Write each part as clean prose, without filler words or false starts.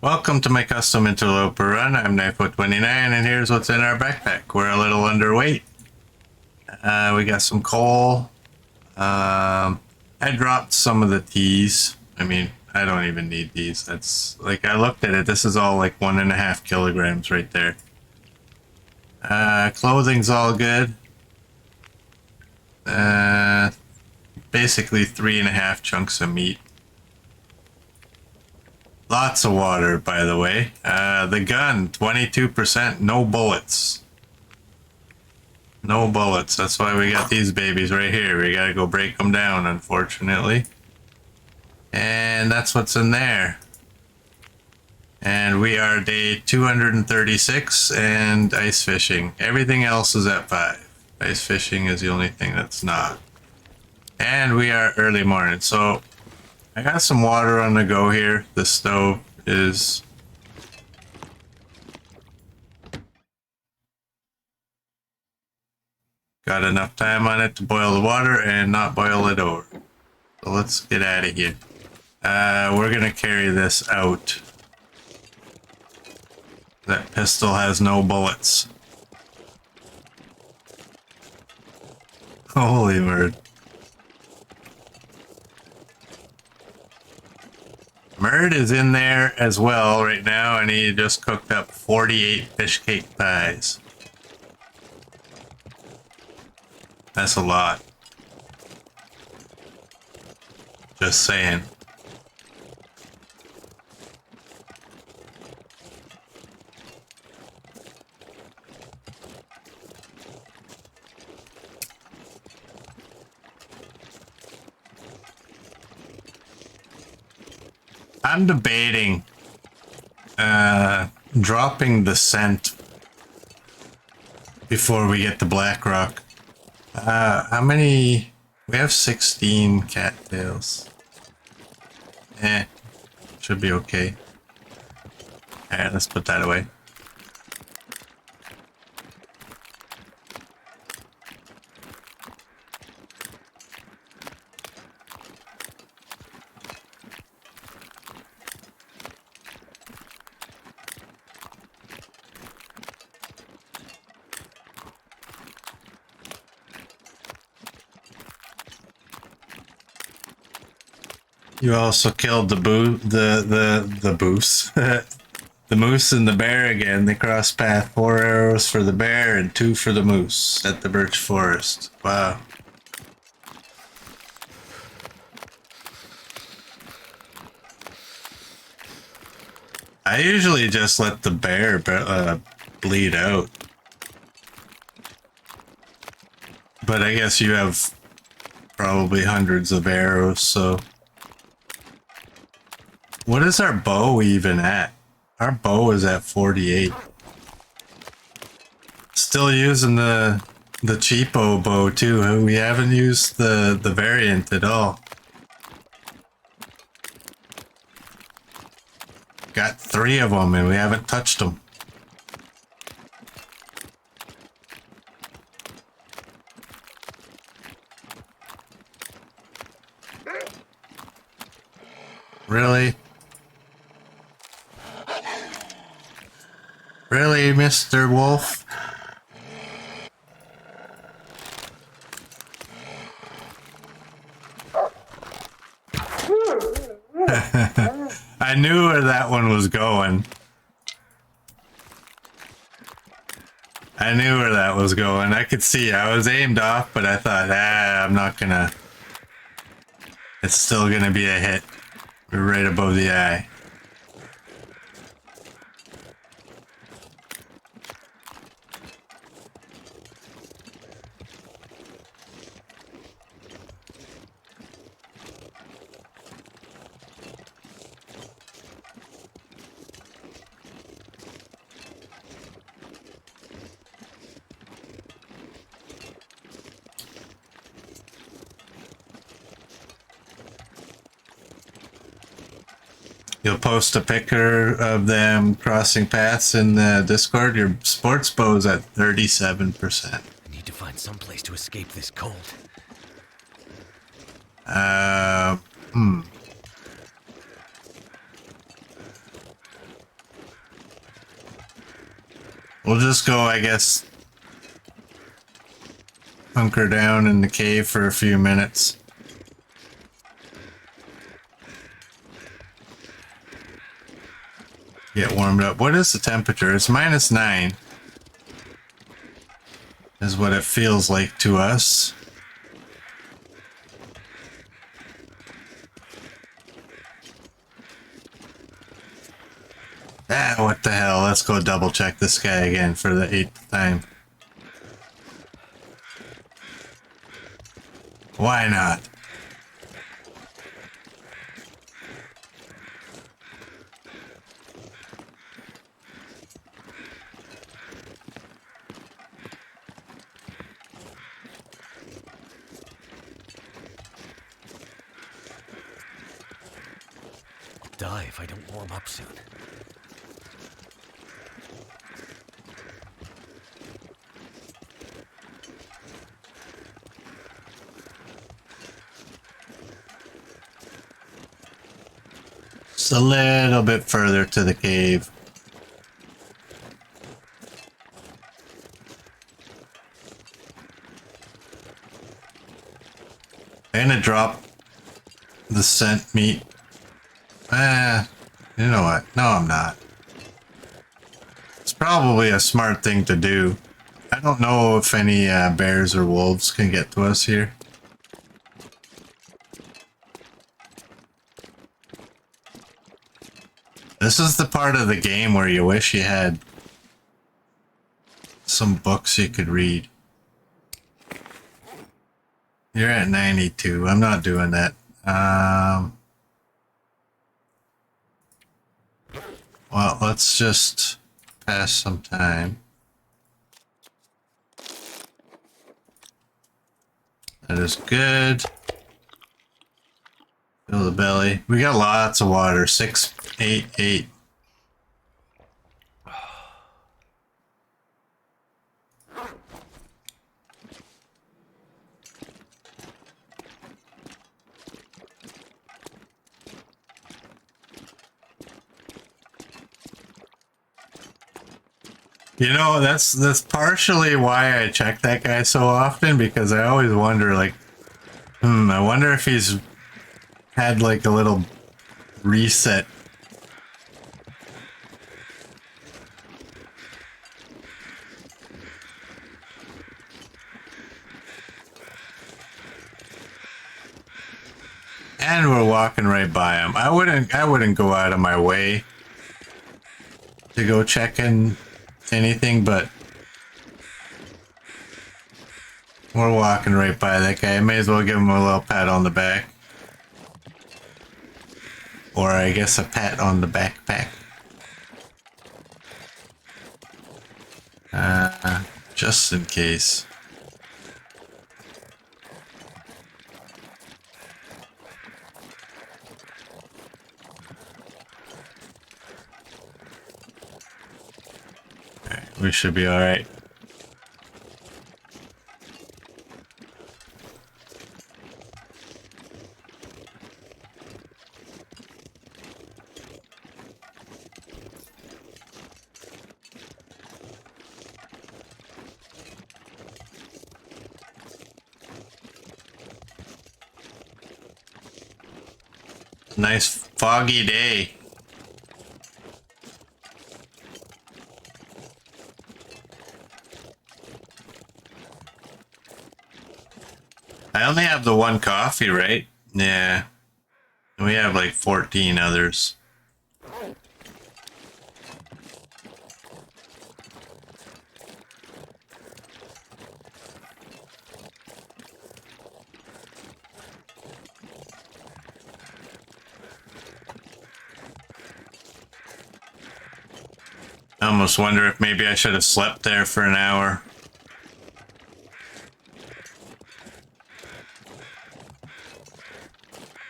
Welcome to my custom Interloper run. I'm Knifefoot29 and here's what's in our backpack. We're a little underweight. We got some coal. I dropped some of the teas. I mean, I don't even need these. That's like, I looked at it. This is all like 1.5 kilograms right there. Clothing's all good. Basically 3.5 chunks of meat. Lots of water, by the way. The gun, 22%, no bullets. No bullets. That's why we got these babies right here. We gotta go break them down, unfortunately. And that's what's in there. And we are day 236 and ice fishing. Everything else is at 5. Ice fishing is the only thing that's not. And we are early morning, so I got some water on the go here. The stove is got enough time on it to boil the water and not boil it over. So let's get out of here. We're gonna carry this out. That pistol has no bullets. Holy word. Murd is in there as well right now, and he just cooked up 48 fish cake pies. That's a lot. Just saying. I'm debating dropping the scent before we get to Blackrock. How many? We have 16 cattails. Should be okay. Alright, let's put that away. You also killed the moose. The moose and the bear again. They cross path. 4 arrows for the bear and 2 for the moose at the birch forest. Wow. I usually just let the bear bleed out. But I guess you have probably hundreds of arrows, so... What is our bow even at? Our bow is at 48. Still using the cheapo bow too. We haven't used the variant at all. Got 3 of them and we haven't touched them. Really? Really, Mr. Wolf? I knew where that one was going. I knew where that was going. I could see. I was aimed off, but I thought, I'm not gonna... It's still gonna be a hit. Right above the eye. You'll post a picture of them crossing paths in the Discord. Your sports bow is at 37%. I need to find some place to escape this cold. We'll just go, I guess, hunker down in the cave for a few minutes. Get warmed up. What is the temperature? It's -9. Is what it feels like to us. Ah, what the hell? Let's go double check this guy again for the 8th time. Why not? Die if I don't warm up soon. Just a little bit further to the cave. I'm gonna drop the scent meat. You know what? No, I'm not. It's probably a smart thing to do. I don't know if any bears or wolves can get to us here. This is the part of the game where you wish you had some books you could read. You're at 92. I'm not doing that. Well, let's just pass some time. That is good. Fill the belly. We got lots of water. 688. You know, that's partially why I check that guy so often, because I always wonder, like, I wonder if he's had like a little reset. And we're walking right by him. I wouldn't go out of my way to go check in anything, but we're walking right by that guy. I may as well give him a little pat on the back. Or I guess a pat on the backpack. Just in case. Alright, we should be alright. Nice foggy day. I only have the one coffee, right? Yeah. We have like 14 others. I almost wonder if maybe I should have slept there for an hour.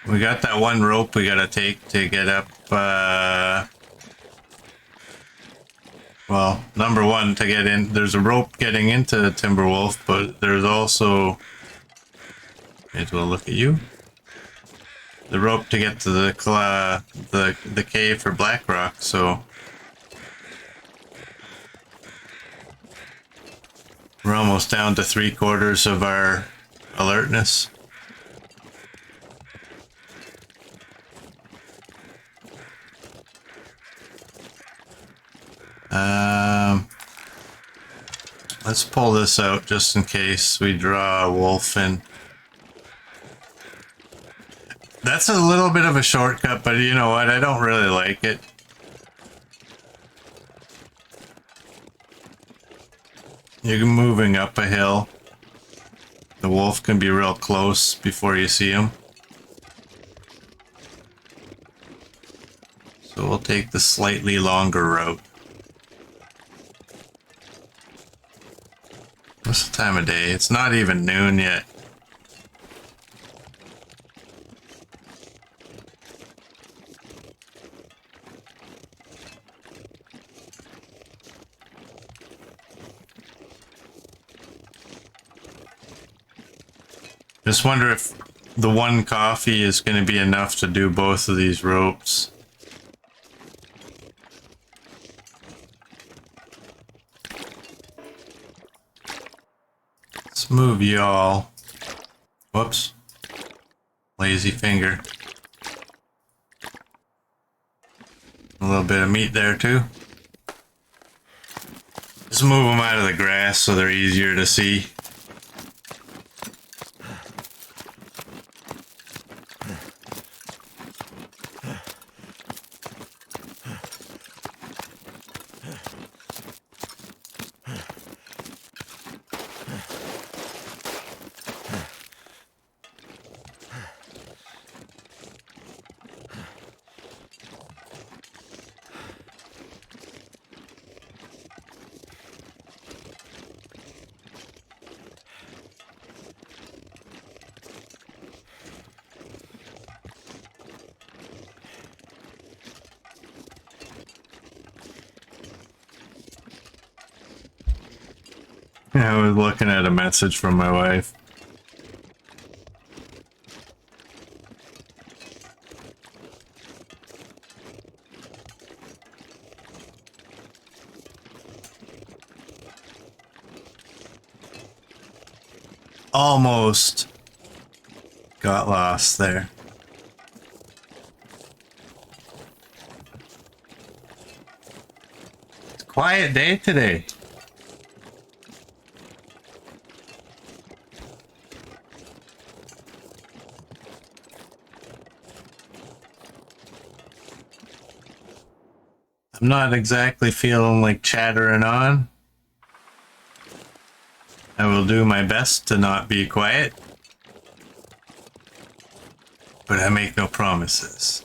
We got that one rope we gotta take to get up, well, number one, to get in, there's a rope getting into Timberwolf, but there's also, may as well look at you, the rope to get to the cave for Blackrock, so We're almost down to 3/4 of our alertness. Let's pull this out just in case we draw a wolf in. That's a little bit of a shortcut, but you know what? I don't really like it. You're moving up a hill. The wolf can be real close before you see him. So we'll take the slightly longer route. What's the time of day? It's not even noon yet. Just wonder if the one coffee is going to be enough to do both of these ropes. Let's move y'all. Whoops. Lazy finger. A little bit of meat there too. Just move them out of the grass so they're easier to see. I was looking at a message from my wife. Almost got lost there. It's a quiet day today. I'm not exactly feeling like chattering on. I will do my best to not be quiet, but I make no promises.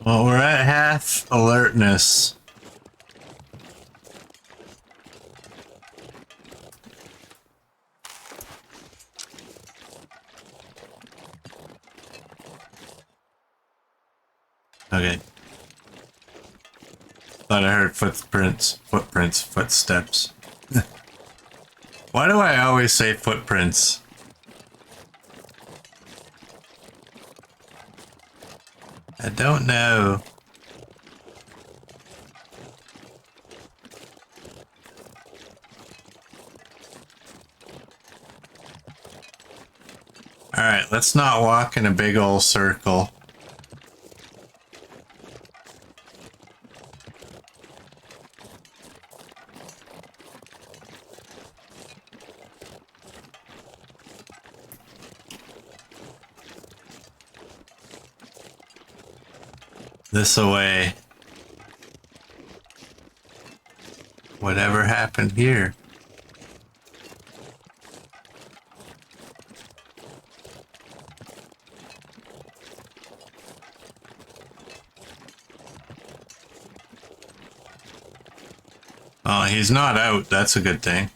Well, we're at half alertness. Okay. Thought I heard footsteps. Why do I always say footprints? I don't know. Alright, let's not walk in a big old circle. this away. Whatever happened here? Oh, he's not out. That's a good thing.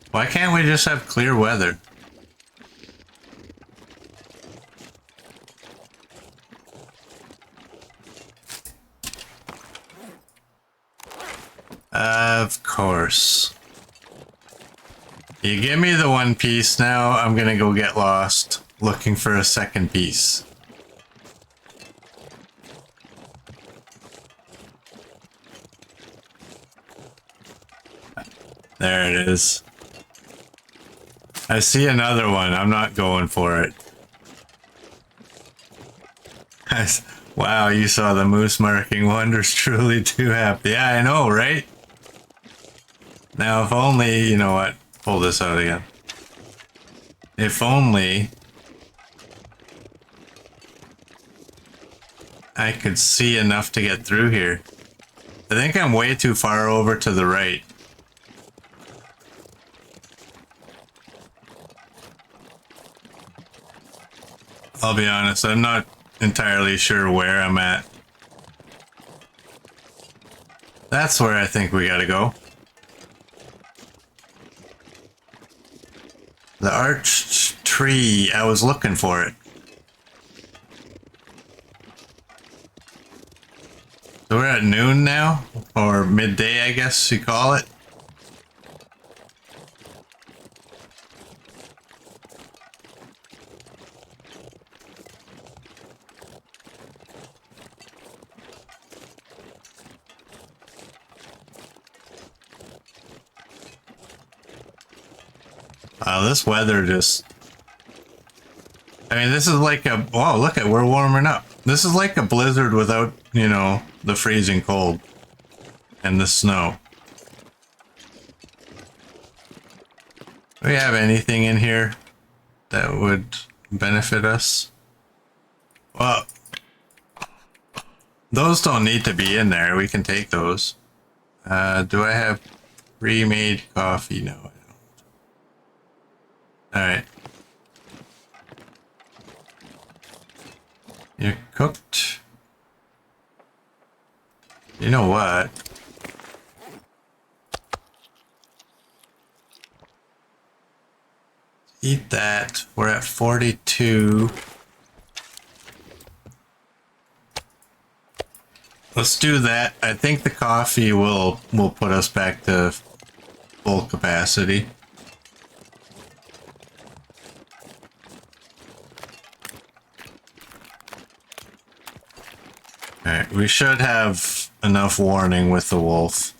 Why can't we just have clear weather? Of course. You give me the one piece, now I'm gonna go get lost looking for a second piece. There it is. I see another one. I'm not going for it. Wow, you saw the moose marking wonders truly too happy. Yeah, I know, right? Now, if only, you know what? Pull this out again. If only I could see enough to get through here. I think I'm way too far over to the right. I'll be honest, I'm not entirely sure where I'm at. That's where I think we gotta go. The arched tree, I was looking for it. So we're at noon now, or midday, I guess you call it. Wow, this weather just... I mean, this is like a... Wow, look at, we're warming up. This is like a blizzard without, you know, the freezing cold and the snow. Do we have anything in here that would benefit us? Well, those don't need to be in there. We can take those. Do I have pre-made coffee? No, I don't. Alright. You're cooked. You know what? Eat that. We're at 42. Let's do that. I think the coffee will put us back to full capacity. Alright, we should have enough warning with the wolf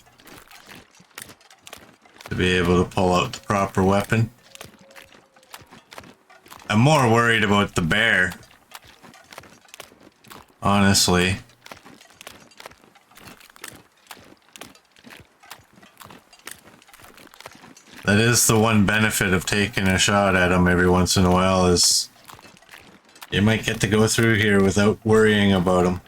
to be able to pull out the proper weapon. I'm more worried about the bear, honestly. That is the one benefit of taking a shot at him every once in a while, is you might get to go through here without worrying about him.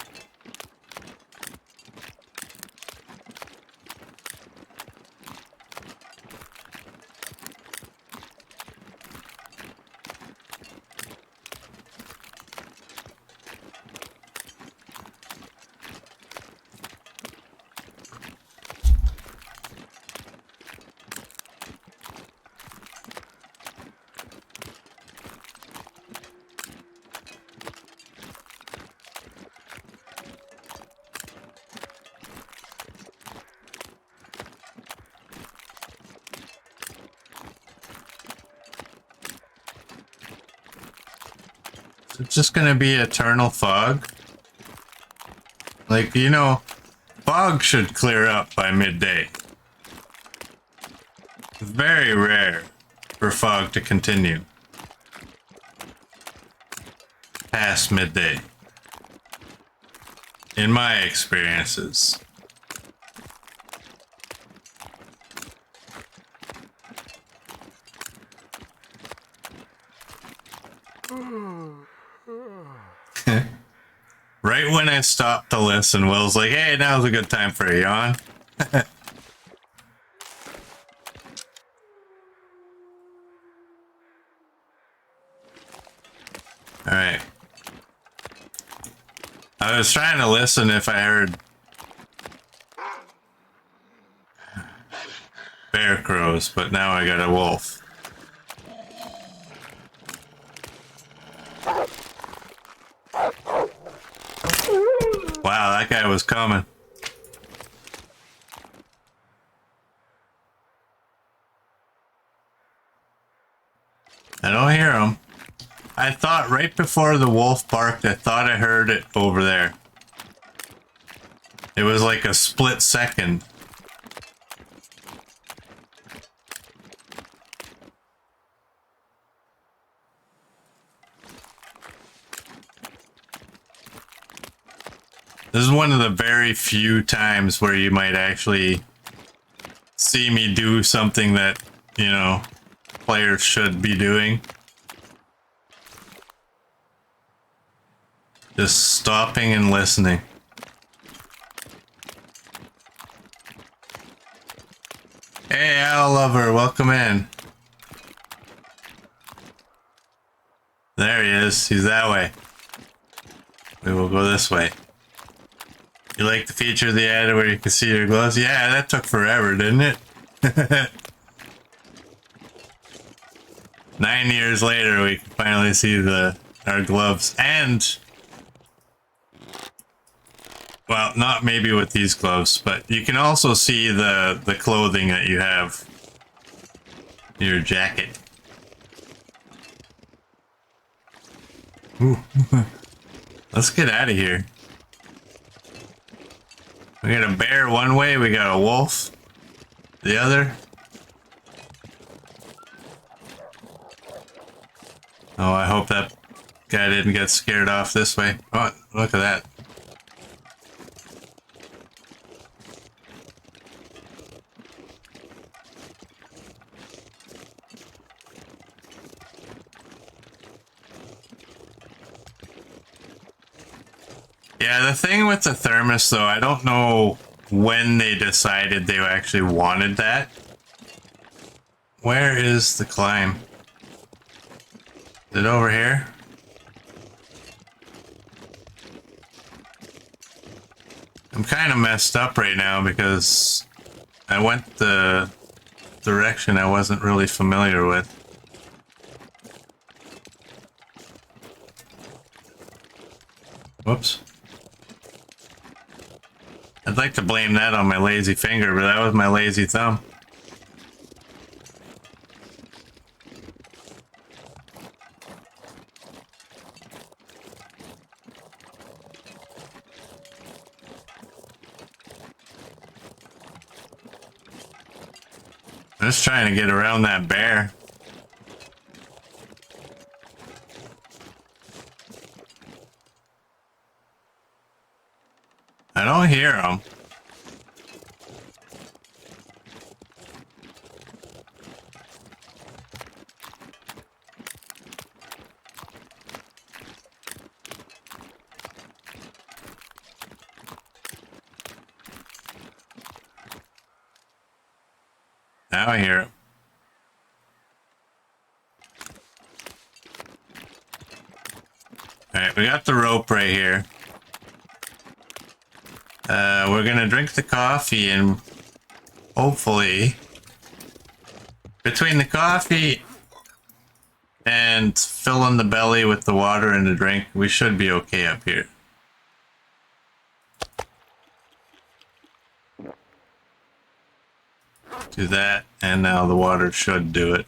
It's just gonna be eternal fog. Like, you know, fog should clear up by midday. It's very rare for fog to continue past midday, in my experiences. Right when I stopped to listen, Will's like, hey, now's a good time for a yawn. Alright. I was trying to listen if I heard bear crows, but now I got a wolf. Wow, that guy was coming. I don't hear him. I thought right before the wolf barked, I thought I heard it over there. It was like a split second. This is one of the very few times where you might actually see me do something that, you know, players should be doing. Just stopping and listening. Hey, Owl Lover, welcome in. There he is. He's that way. We will go this way. You like the feature of the ad where you can see your gloves? Yeah, that took forever, didn't it? 9 years later, we can finally see our gloves. And, well, not maybe with these gloves, but you can also see the clothing that you have. Your jacket. Ooh. Let's get out of here. We got a bear one way, we got a wolf the other. Oh, I hope that guy didn't get scared off this way. Oh, look at that. Yeah, the thing with the thermos, though, I don't know when they decided they actually wanted that. Where is the climb? Is it over here? I'm kind of messed up right now because I went the direction I wasn't really familiar with. Whoops. I'd like to blame that on my lazy finger, but that was my lazy thumb. I'm just trying to get around that bear. I don't hear him. Now I hear him. Alright, we got the rope right here. We're gonna drink the coffee and hopefully between the coffee and filling the belly with the water and the drink, we should be okay up here. Do that, and now the water should do it.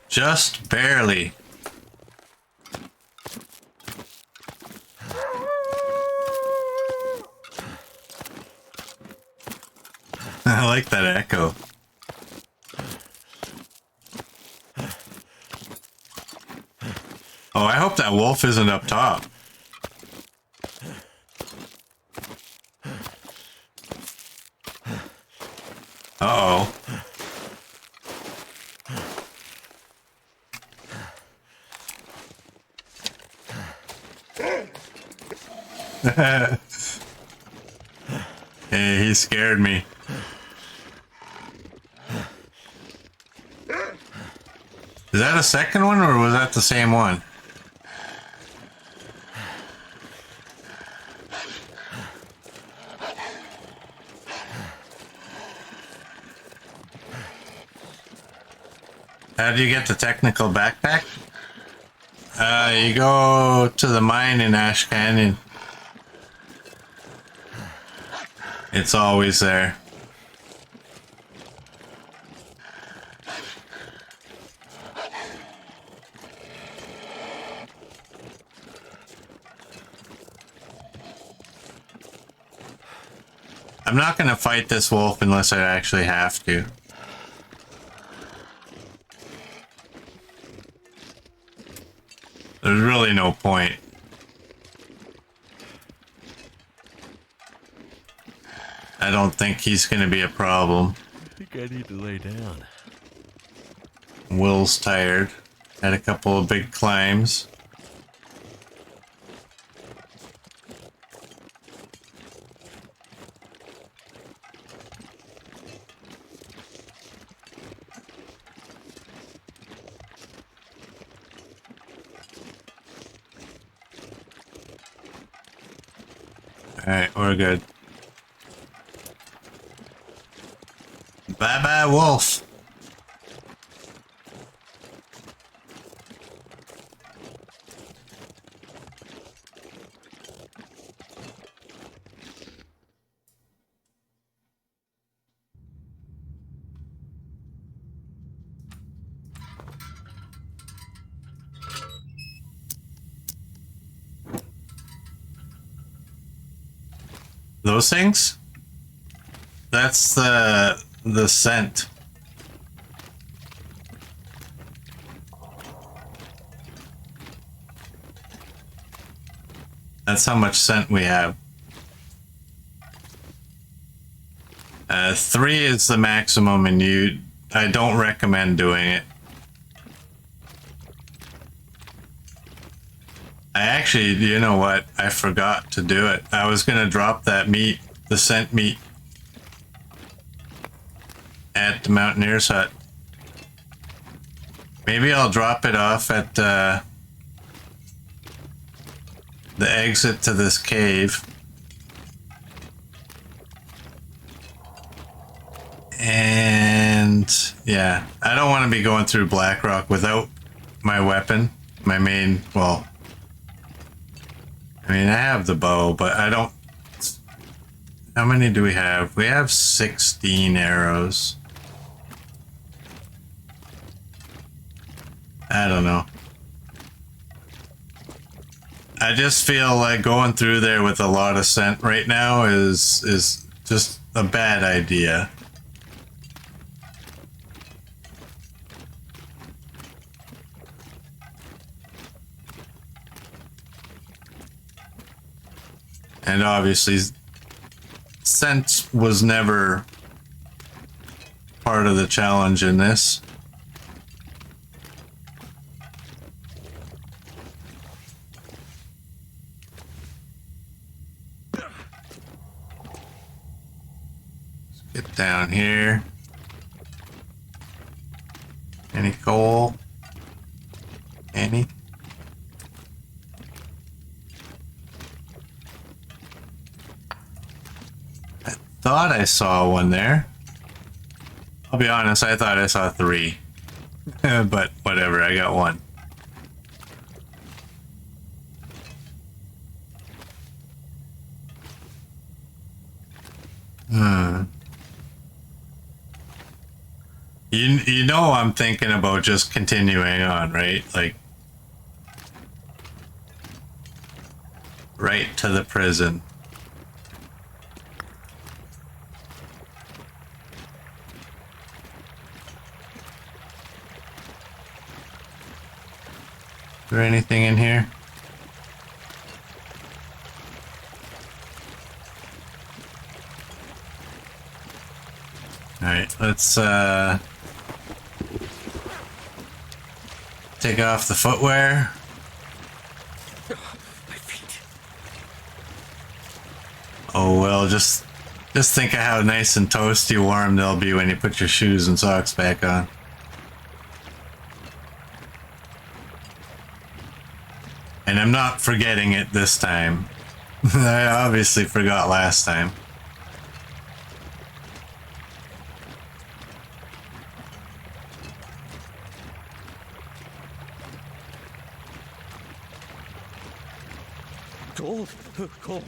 Just barely. I like that echo. Oh, I hope that wolf isn't up top. Uh-oh. Hey, he scared me. Is that a second one, or was that the same one? How do you get the technical backpack? You go to the mine in Ash Canyon. It's always there. I'm not gonna fight this wolf unless I actually have to. There's really no point. I don't think he's gonna be a problem. I think I need to lay down. Will's tired. Had a couple of big climbs. Alright, we're good. Bye-bye, wolf. Those things? That's the scent. That's how much scent we have. 3 is the maximum, and I don't recommend doing it. I actually, you know what? I forgot to do it. I was gonna drop that meat, the scent meat, at the Mountaineer's hut. Maybe I'll drop it off at the exit to this cave. And yeah, I don't want to be going through Blackrock without my weapon, my main, well, I mean, I have the bow, but I don't. How many do we have? We have 16 arrows. I don't know. I just feel like going through there with a lot of scent right now is just a bad idea. And obviously, scent was never part of the challenge in this. Let's get down here. Any coal? Any? Thought I saw one there. I'll be honest, I thought I saw 3. But whatever, I got 1. You know I'm thinking about just continuing on, right? Like right to the prison. Is there anything in here? Alright, let's take off the footwear. My feet. Oh well, just think of how nice and toasty warm they'll be when you put your shoes and socks back on. And I'm not forgetting it this time. I obviously forgot last time. Cold, cold.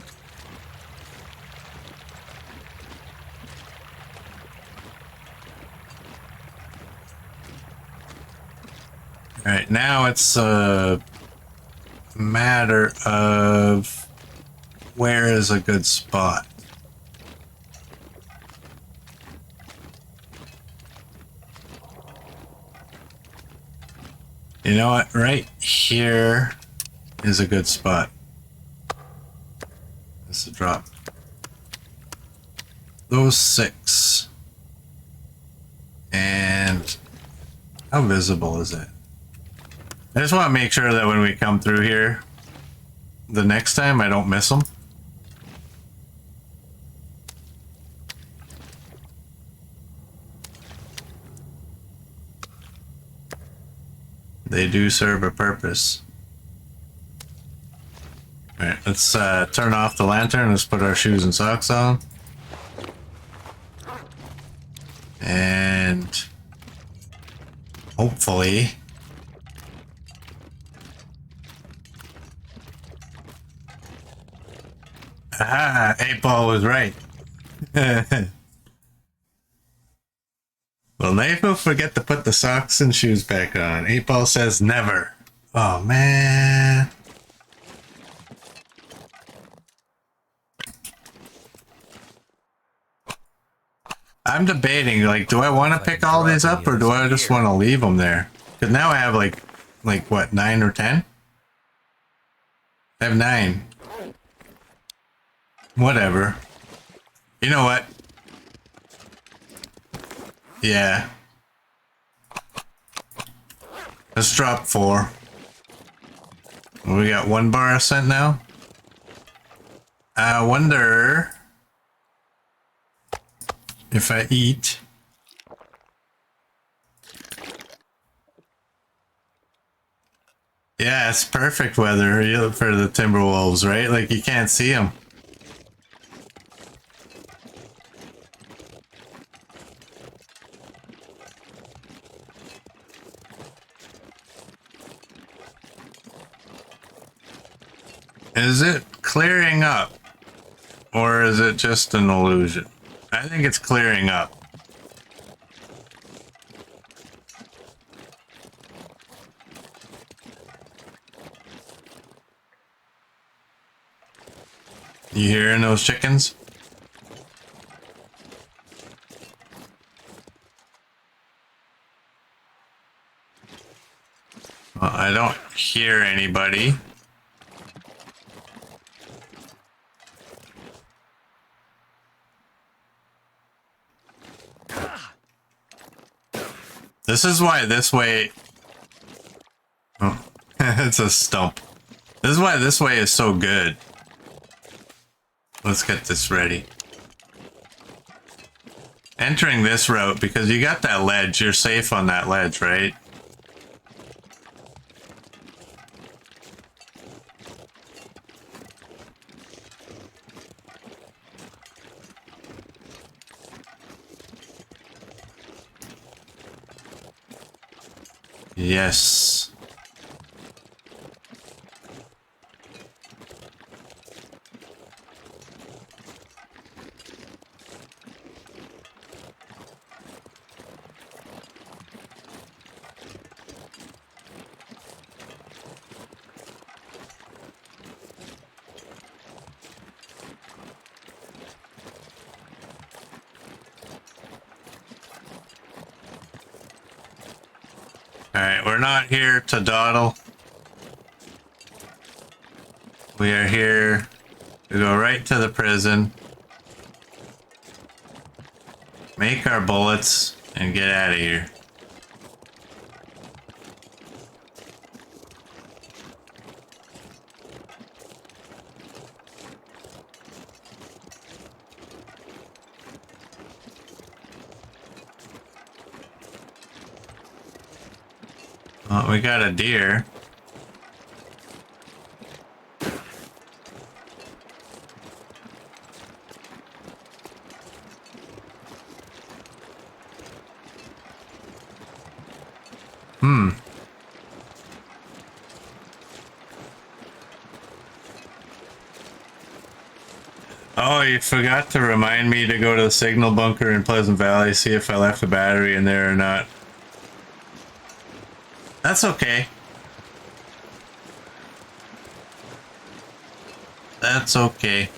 All right, now it's a matter of where is a good spot. You know what? Right here is a good spot. This is a drop. Those 6. And how visible is it? I just want to make sure that when we come through here, the next time I don't miss them. They do serve a purpose. Alright, let's turn off the lantern. Let's put our shoes and socks on. And hopefully aha, 8-Ball was right. Well, Nate will forget to put the socks and shoes back on. 8-Ball says never. Oh man. I'm debating, like, do I want to pick all these up or do I just want to leave them there? Because now I have like what, 9 or 10? I have 9. Whatever. You know what? Yeah. Let's drop 4. We got 1 bar of scent now. I wonder if I eat. Yeah, it's perfect weather for the Timberwolves, right? Like, you can't see them. Is it clearing up? Or is it just an illusion? I think it's clearing up. You hearing those chickens? Well, I don't hear anybody. This is why this way... Oh, it's a stump. This is why this way is so good. Let's get this ready. Entering this route, because you got that ledge, you're safe on that ledge, right? Yes. Alright, we're not here to dawdle. We are here to go right to the prison, make our bullets, and get out of here. Oh, we got a deer. Oh, you forgot to remind me to go to the signal bunker in Pleasant Valley, see if I left a battery in there or not. That's okay. That's okay.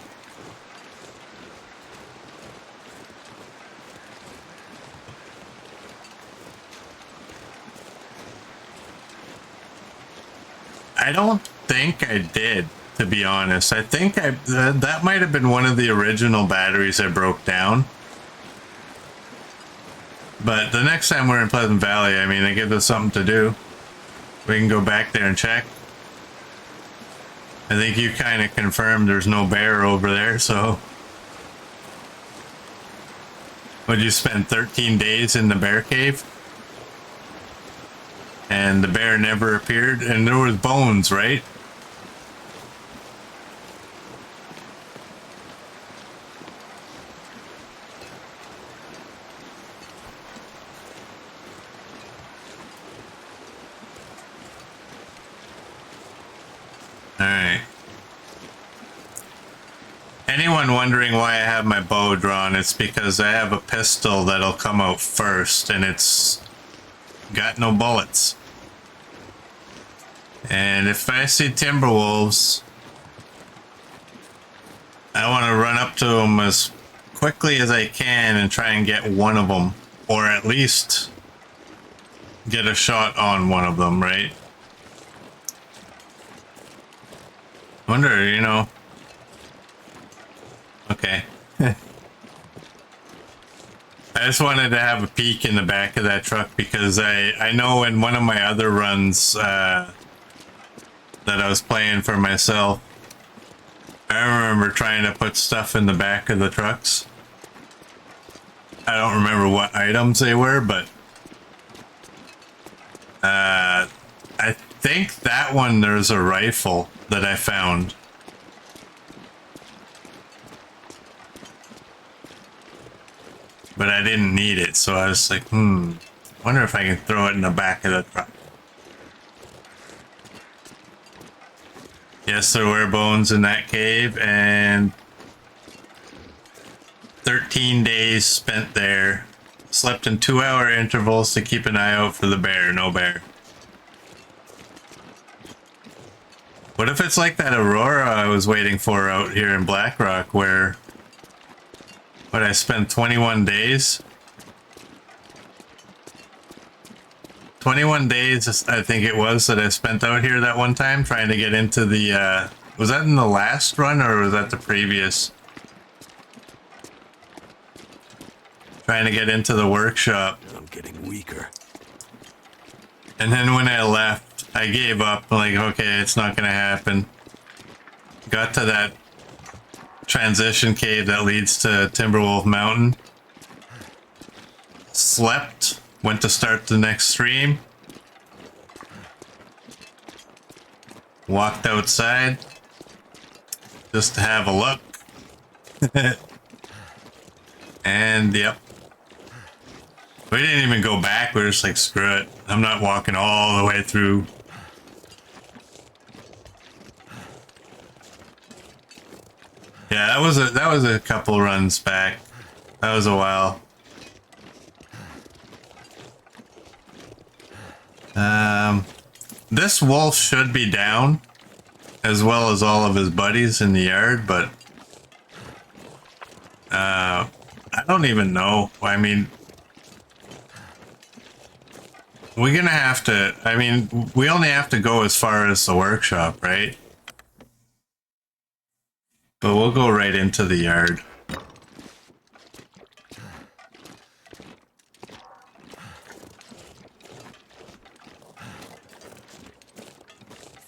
I don't think I did, to be honest. I think that might have been one of the original batteries I broke down. But the next time we're in Pleasant Valley, I mean, it gives us something to do. We can go back there and check. I think you kind of confirmed there's no bear over there, so... Would you spend 13 days in the bear cave? And the bear never appeared, and there was bones, right? Alright. Anyone wondering why I have my bow drawn, it's because I have a pistol that'll come out first, and it's got no bullets. And if I see timber wolves, I want to run up to them as quickly as I can and try and get one of them, or at least get a shot on one of them, right? Wonder, you know. Okay. I just wanted to have a peek in the back of that truck because I know in one of my other runs that I was playing for myself, I remember trying to put stuff in the back of the trucks. I don't remember what items they were, but I think that one there's a rifle that I found. But I didn't need it, so I was like, wonder if I can throw it in the back of the truck. Yes, there were bones in that cave, and 13 days spent there. Slept in 2-hour intervals to keep an eye out for the bear. No bear. What if it's like that Aurora I was waiting for out here in Blackrock, where... But I spent 21 days? 21 days, I think it was, that I spent out here that one time trying to get into the, was that in the last run or was that the previous? Trying to get into the workshop. I'm getting weaker. And then when I left, I gave up. I'm like, okay, it's not gonna happen. Got to that transition cave that leads to Timberwolf Mountain. Slept. Went to start the next stream. Walked outside. Just to have a look. And, yep. We didn't even go back. We were just like, screw it. I'm not walking all the way through. Yeah, that was a couple runs back. That was a while. This wolf should be down, as well as all of his buddies in the yard, but I don't even know. I mean, we're gonna have to, I mean, we only have to go as far as the workshop, right? But we'll go right into the yard.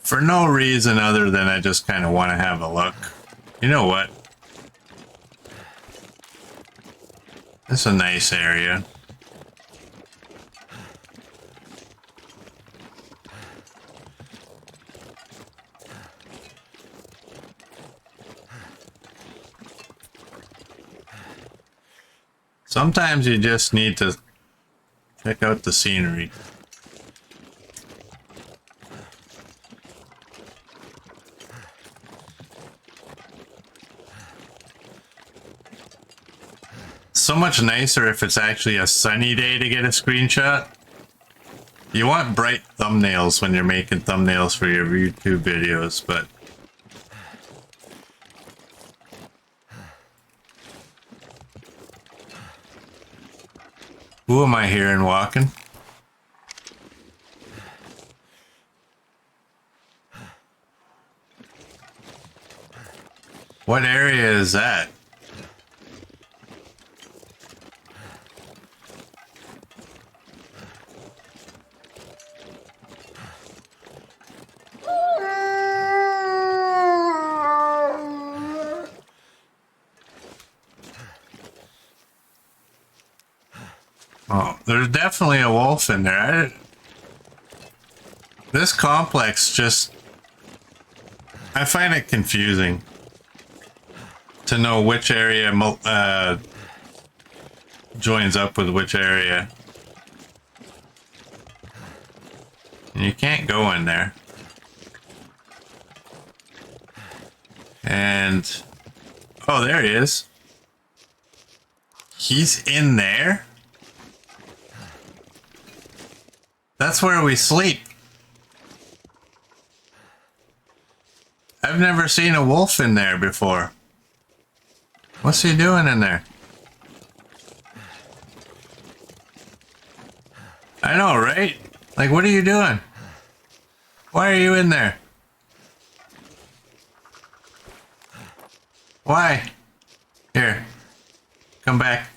For no reason other than I just kind of want to have a look. You know what? It's a nice area. Sometimes you just need to check out the scenery. So much nicer if it's actually a sunny day to get a screenshot. You want bright thumbnails when you're making thumbnails for your YouTube videos, but who am I hearing walking? What area is that? Oh, there's definitely a wolf in there. This complex just... I find it confusing to know which area joins up with which area. And you can't go in there. And... oh, there he is. He's in there? That's where we sleep. I've never seen a wolf in there before. What's he doing in there? I know, right? Like, what are you doing? Why are you in there? Why? Here. Come back.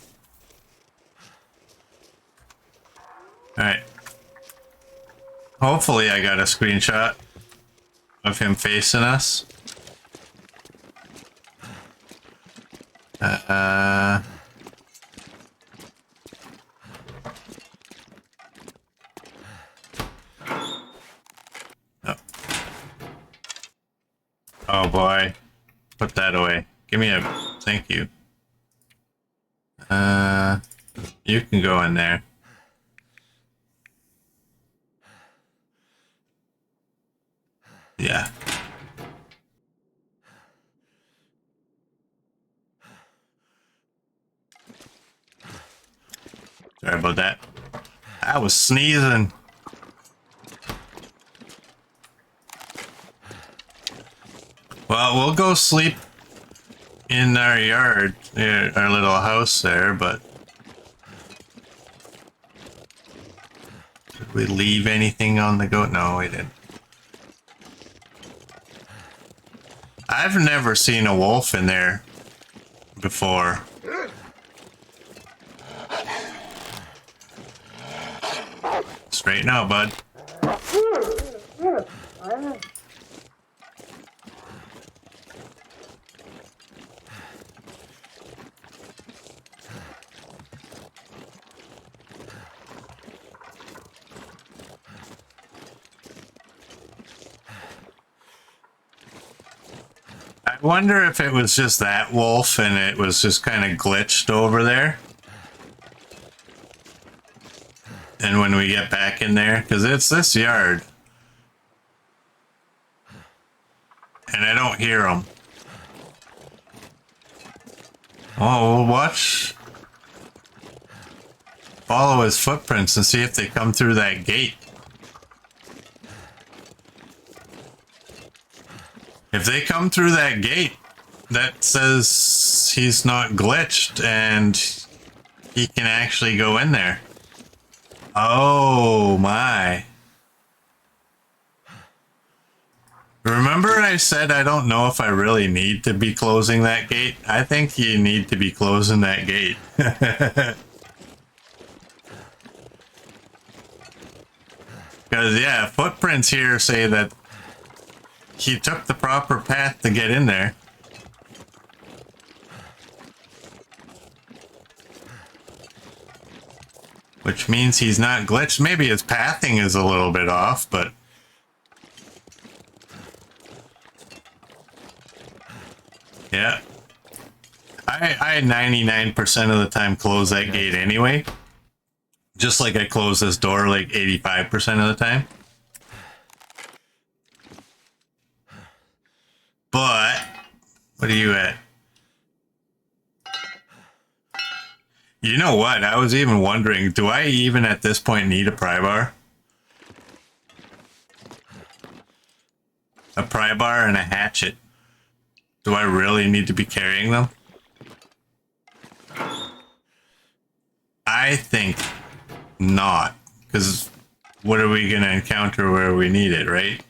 Alright. Hopefully I got a screenshot of him facing us. Oh. Oh boy. Put that away. Give me a thank you. You can go in there. Yeah. Sorry about that. I was sneezing. Well, we'll go sleep in our yard, our little house there, but did we leave anything on the goat? No, we didn't. I've never seen a wolf in there before. Straighten out, bud. I wonder if it was just that wolf and it was just kind of glitched over there. And when we get back in there, because it's this yard. And I don't hear them. Oh, we'll watch. Follow his footprints and see if they come through that gate. If they come through that gate, that says he's not glitched and he can actually go in there. Oh my. Remember I said I don't know if I really need to be closing that gate? I think you need to be closing that gate. Because, yeah, footprints here say that he took the proper path to get in there. Which means he's not glitched. Maybe his pathing is a little bit off, but... yeah. I 99% of the time close that gate anyway. Just like I close this door like 85% of the time. But, what are you at? You know what? I was even wondering, do I even at this point need a pry bar? A pry bar and a hatchet. Do I really need to be carrying them? I think not. Because what are we going to encounter where we need it, right?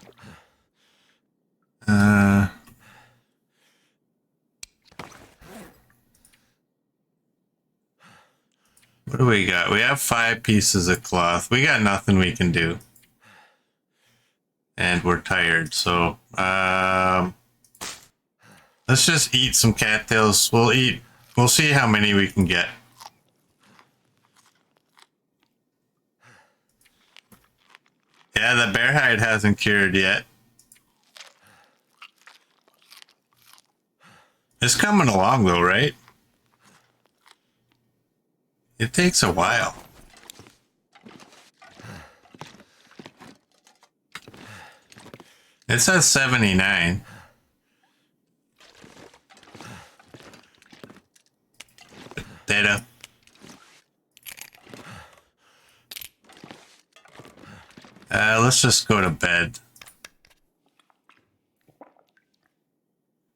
What do we got? We have 5 pieces of cloth. We got nothing we can do. And we're tired, so let's just eat some cattails. We'll see how many we can get. Yeah, the bear hide hasn't cured yet. It's coming along though, right? It takes a while. It says 79. Data. Let's just go to bed.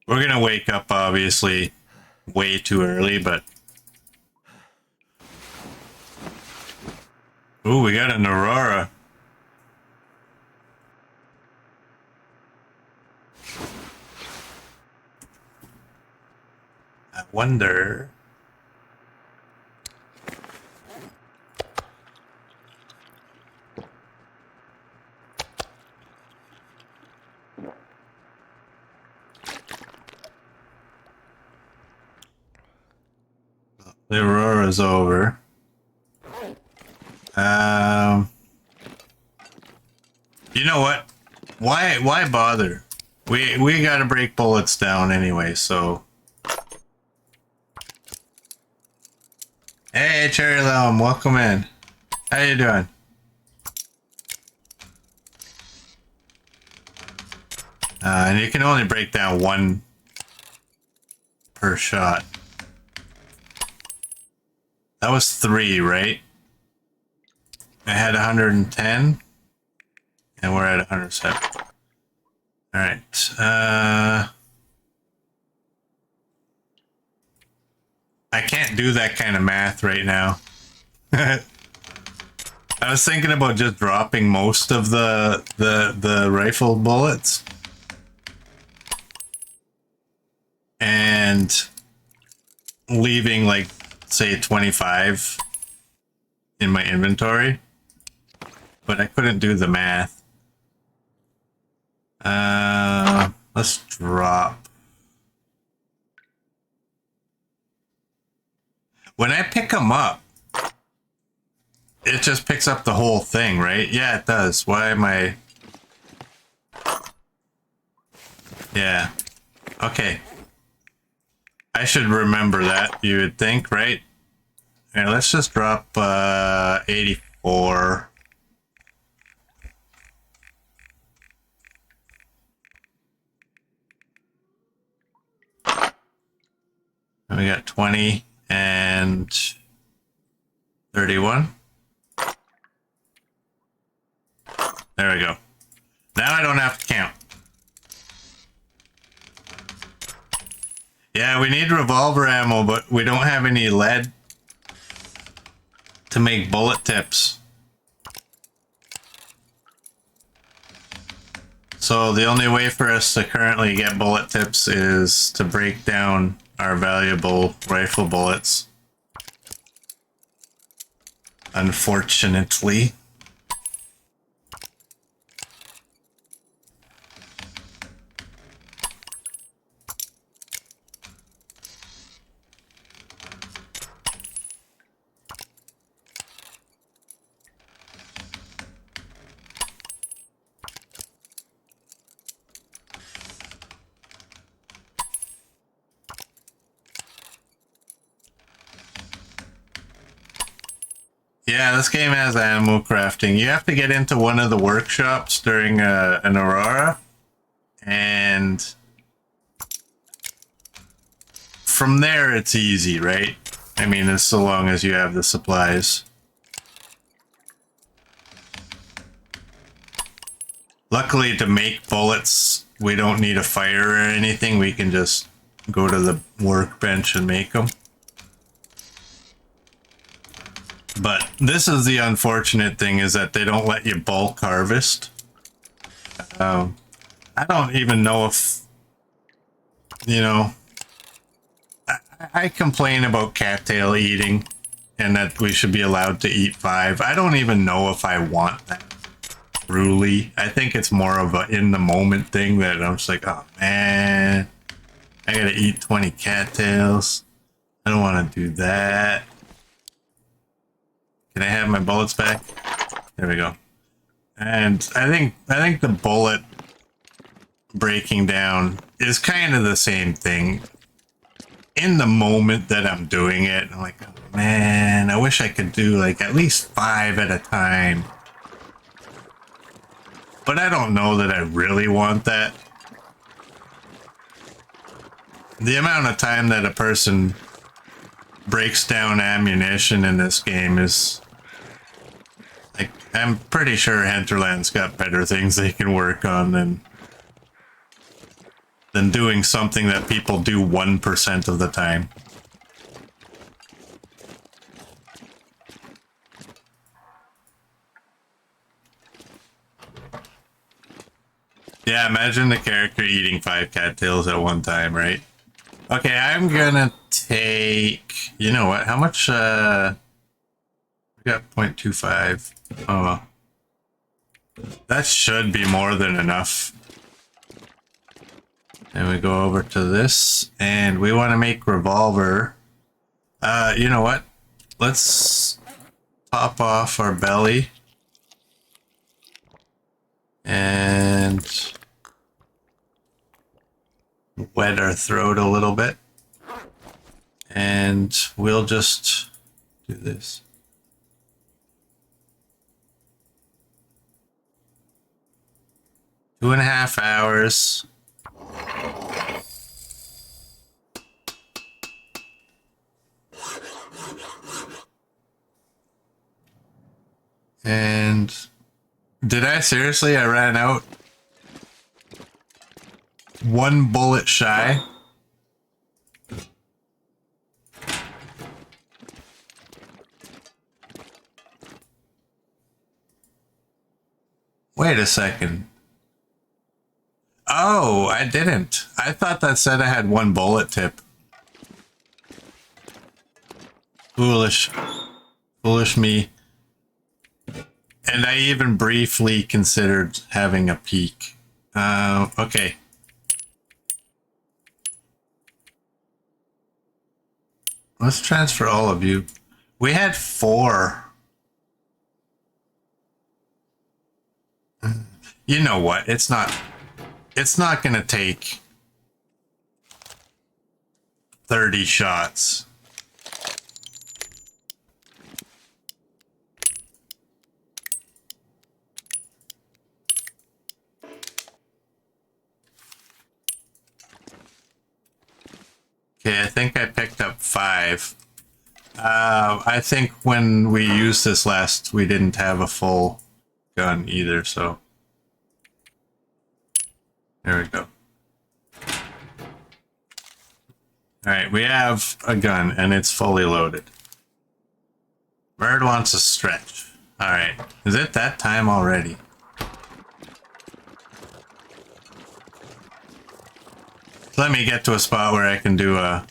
We're gonna wake up obviously way too early, but ooh, we got an aurora. I wonder. The aurora's over. You know what? Why bother? We gotta break bullets down anyway, so. Hey, Cherry Llum, welcome in. How you doing? And you can only break down 1 per shot. That was 3, right? I had 110, and we're at 107. All right. I can't do that kind of math right now. I was thinking about just dropping most of the rifle bullets and leaving like say 25 in my inventory, but I couldn't do the math. Let's drop. When I pick them up, it just picks up the whole thing, right? Yeah, it does. Why am I... Yeah. Okay. I should remember that, you would think, right? Here, let's just drop 84. And we got 20 and 31. There we go. Now I don't have to count. Yeah, we need revolver ammo, but we don't have any lead to make bullet tips. So the only way for us to currently get bullet tips is to break down our valuable rifle bullets. Unfortunately. Yeah, this game has animal crafting. You have to get into one of the workshops during an aurora, and from there it's easy, right? I mean, as so long as you have the supplies. Luckily, to make bullets, we don't need a fire or anything. We can just go to the workbench and make them. But this is the unfortunate thing, is that they don't let you bulk harvest. I don't even know if, you know, I complain about cattail eating and that we should be allowed to eat 5. I don't even know if I want that. Truly, I think it's more of a in the moment thing that I'm just like, oh man, I gotta eat 20 cattails. I don't want to do that. Can I have my bullets back? There we go. And I think the bullet breaking down is kind of the same thing. In the moment that I'm doing it, I'm like, oh man, I wish I could do like at least 5 at a time. But I don't know that I really want that. The amount of time that a person breaks down ammunition in this game is... like, I'm pretty sure Hinterland's got better things they can work on than doing something that people do 1% of the time. Yeah, imagine the character eating 5 cattails at one time, right? Okay, I'm gonna take... you know what? How much, we got 0.25. Oh, well. That should be more than enough. And we go over to this, and we want to make revolver. You know what? Let's pop off our belly. And wet our throat a little bit. And we'll just do this. Two and a half hours. And did I seriously? I ran out. 1 bullet shy. Wait a second. Oh, I didn't. I thought that said I had 1 bullet tip. Foolish. Foolish me. And I even briefly considered having a peek. Okay. Let's transfer all of you. We had 4. You know what? It's not gonna take 30 shots. Okay, I think I picked up 5. I think when we used this last, we didn't have a full gun either, so... there we go. Alright, we have a gun, and it's fully loaded. Bird wants a stretch. Alright, is it that time already? Let me get to a spot where I can do a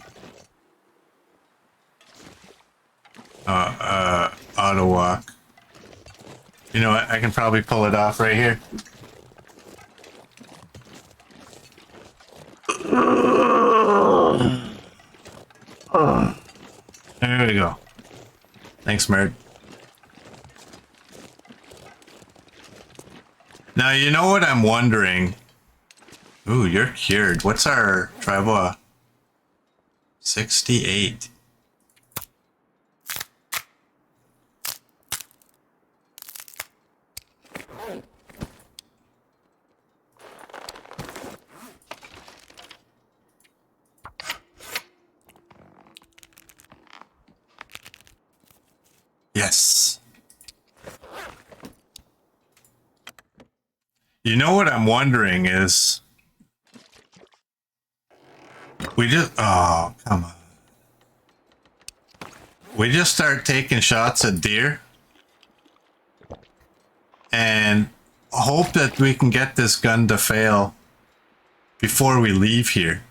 auto walk. You know what? I can probably pull it off right here. There we go. Thanks, Mert. Now, you know what I'm wondering? Ooh, you're cured. What's our tribal? 68. Yes. You know what I'm wondering is... We just... Oh, come on. We just start taking shots at deer. And hope that we can get this gun to fail before we leave here.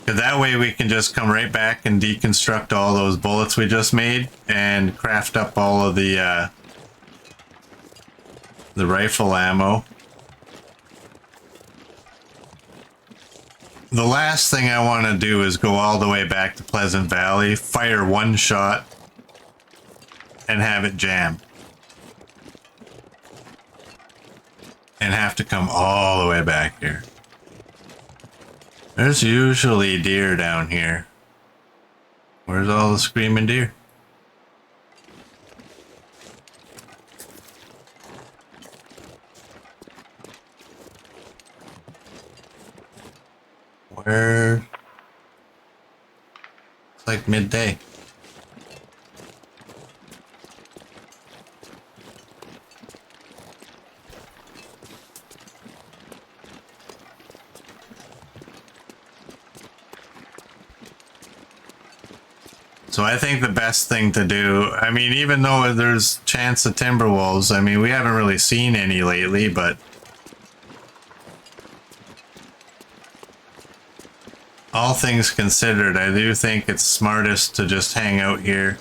That way we can just come right back and deconstruct all those bullets we just made and craft up all of the rifle ammo. The last thing I want to do is go all the way back to Pleasant Valley, fire one shot, and have it jam. And have to come all the way back here. There's usually deer down here. Where's all the screaming deer? Where? It's like midday. So I think the best thing to do, I mean, even though there's chance of timber wolves, I mean, we haven't really seen any lately, but all things considered, I do think it's smartest to just hang out here.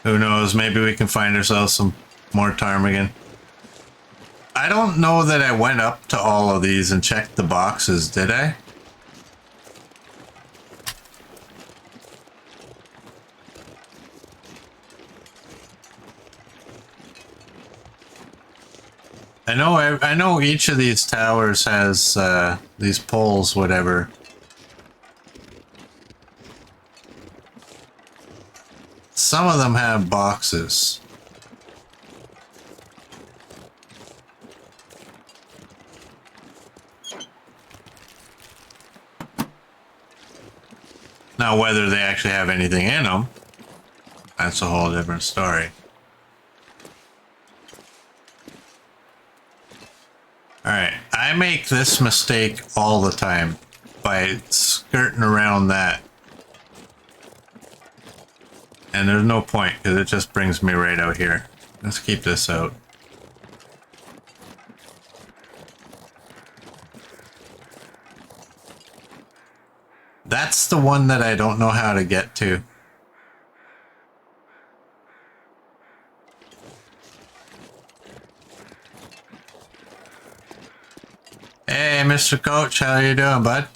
Who knows, maybe we can find ourselves some more ptarmigan. I don't know that I went up to all of these and checked the boxes, did I? I know each of these towers has these poles, whatever. Some of them have boxes. Now, whether they actually have anything in them, that's a whole different story. Alright, I make this mistake all the time by skirting around that. And there's no point, because it just brings me right out here. Let's keep this out. That's the one that I don't know how to get to. Hey, Mr. Coach, how you doing, bud?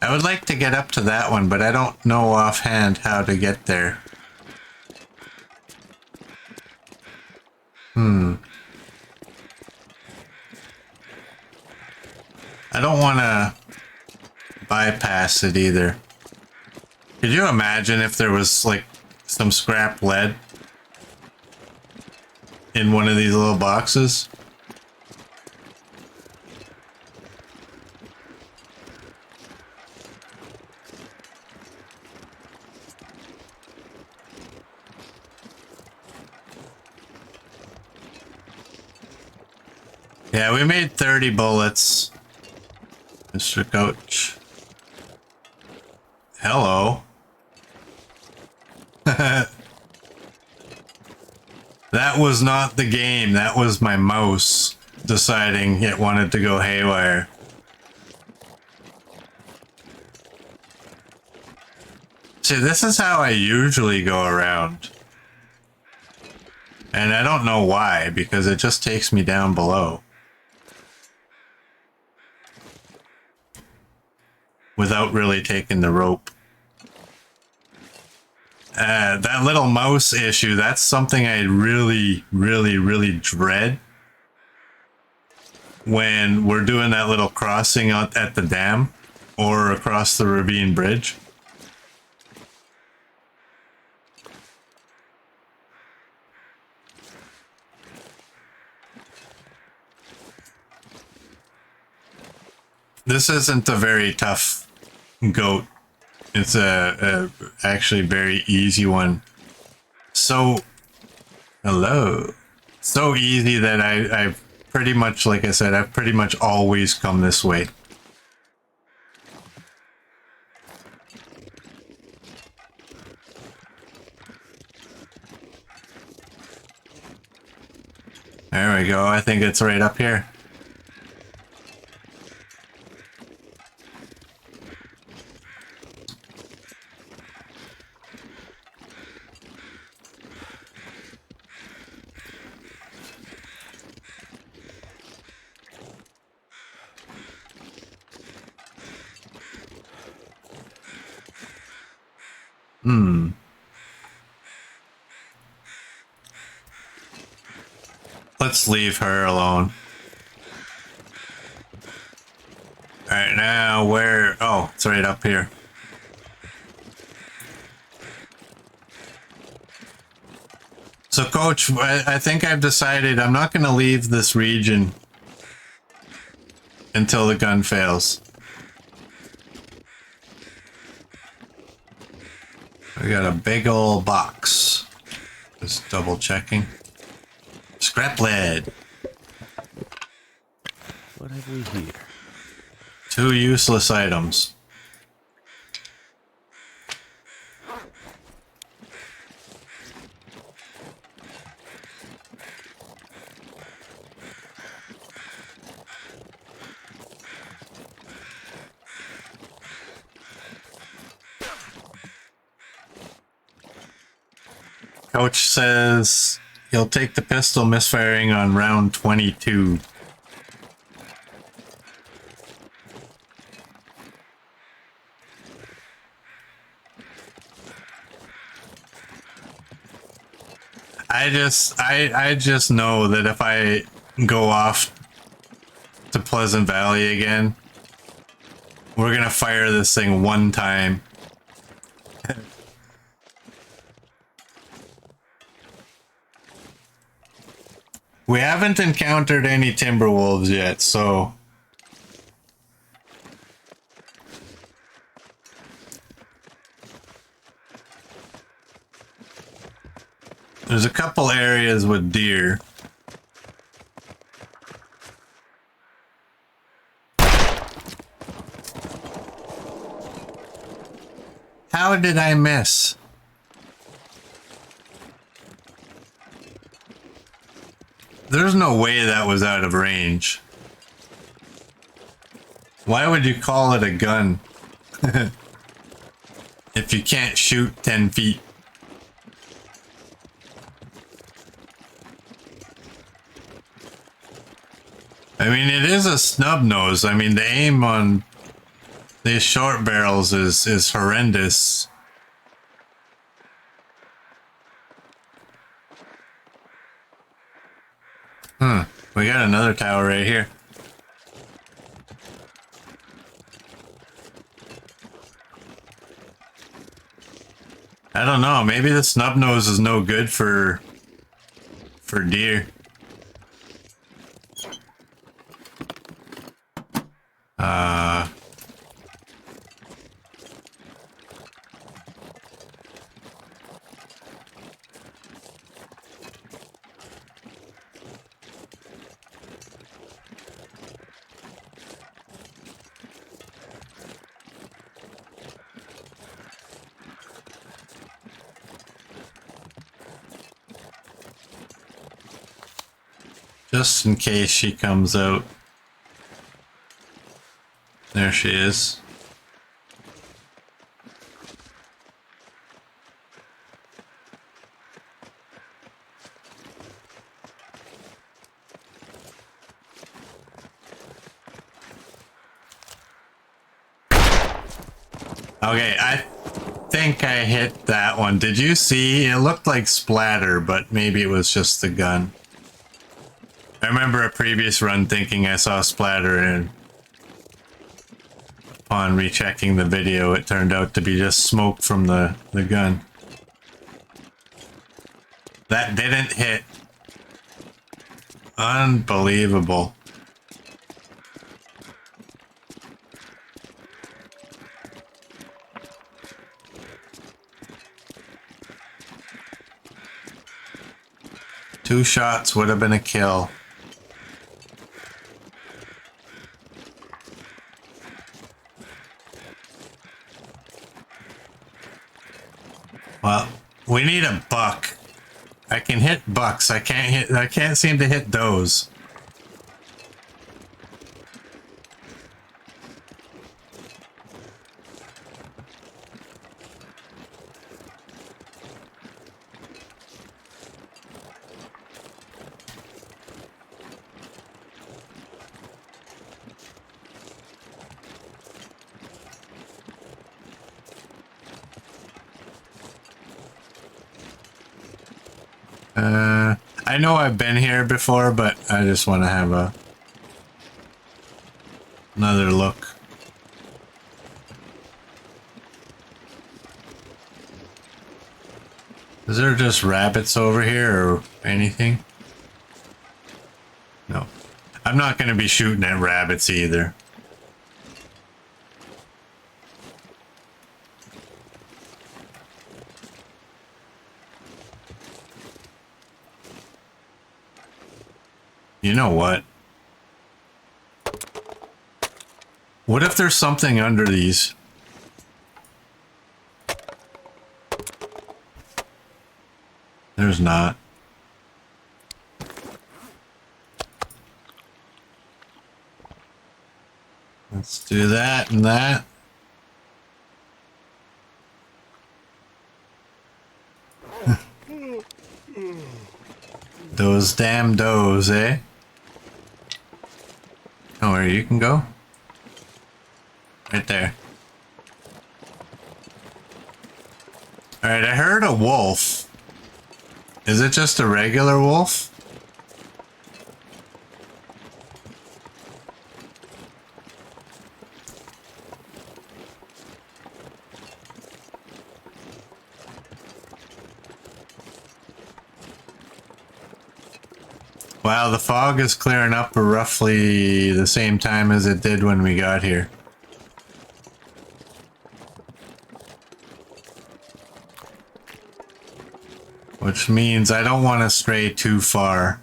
I would like to get up to that one, but I don't know offhand how to get there. I don't want to bypass it either. Could you imagine if there was like some scrap lead in one of these little boxes? Yeah, we made 30 bullets, Mr. Coach. Hello. That was not the game. That was my mouse deciding it wanted to go haywire. See, this is how I usually go around. And I don't know why, because it just takes me down below. Without really taking the rope. That little mouse issue, that's something I really, really, really dread. When we're doing that little crossing out at the dam or across the ravine bridge. This isn't a very tough goat. It's a actually very easy one. So, hello. So easy that I've pretty much, like I said, I've pretty much always come this way. There we go. I think it's right up here. Let's leave her alone. Alright, now where? Oh, it's right up here. So, Coach, I think I've decided I'm not going to leave this region until the gun fails. We got a big old box. Just double checking. Scrap lead. What have we here? 2 useless items. Coach says he'll take the pistol misfiring on round 22. I just know that if I go off to Pleasant Valley again, we're gonna fire this thing one time. We haven't encountered any timber wolves yet, so there's a couple areas with deer. How did I miss? There's no way that was out of range. Why would you call it a gun if you can't shoot 10 feet? I mean, it is a snub nose. I mean, the aim on these short barrels is horrendous. We got another tower right here. I don't know. Maybe the snub nose is no good for deer. Just in case she comes out. There she is. Okay, I think I hit that one. Did you see? It looked like splatter, but maybe it was just the gun. I remember a previous run thinking I saw splatter, and upon rechecking the video, it turned out to be just smoke from the gun. That didn't hit. Unbelievable. 2 shots would have been a kill. Well, we need a buck. I can hit bucks. I can't seem to hit those. I know I've been here before, but I just want to have another look. Is there just rabbits over here or anything? No. I'm not going to be shooting at rabbits either. You know what? What if there's something under these? There's not. Let's do that and that. Those damn does, eh? Oh, where you can go? Right there. Alright, I heard a wolf. Is it just a regular wolf? Wow, the fog is clearing up at roughly the same time as it did when we got here. Which means I don't want to stray too far.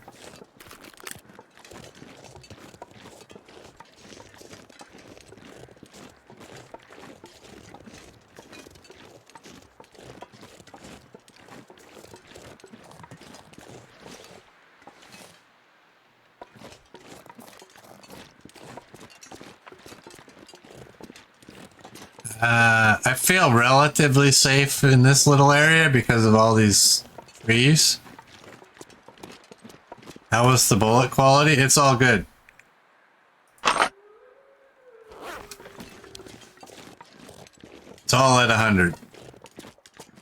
I feel relatively safe in this little area because of all these trees. How was the bullet quality? It's all good. It's all at 100.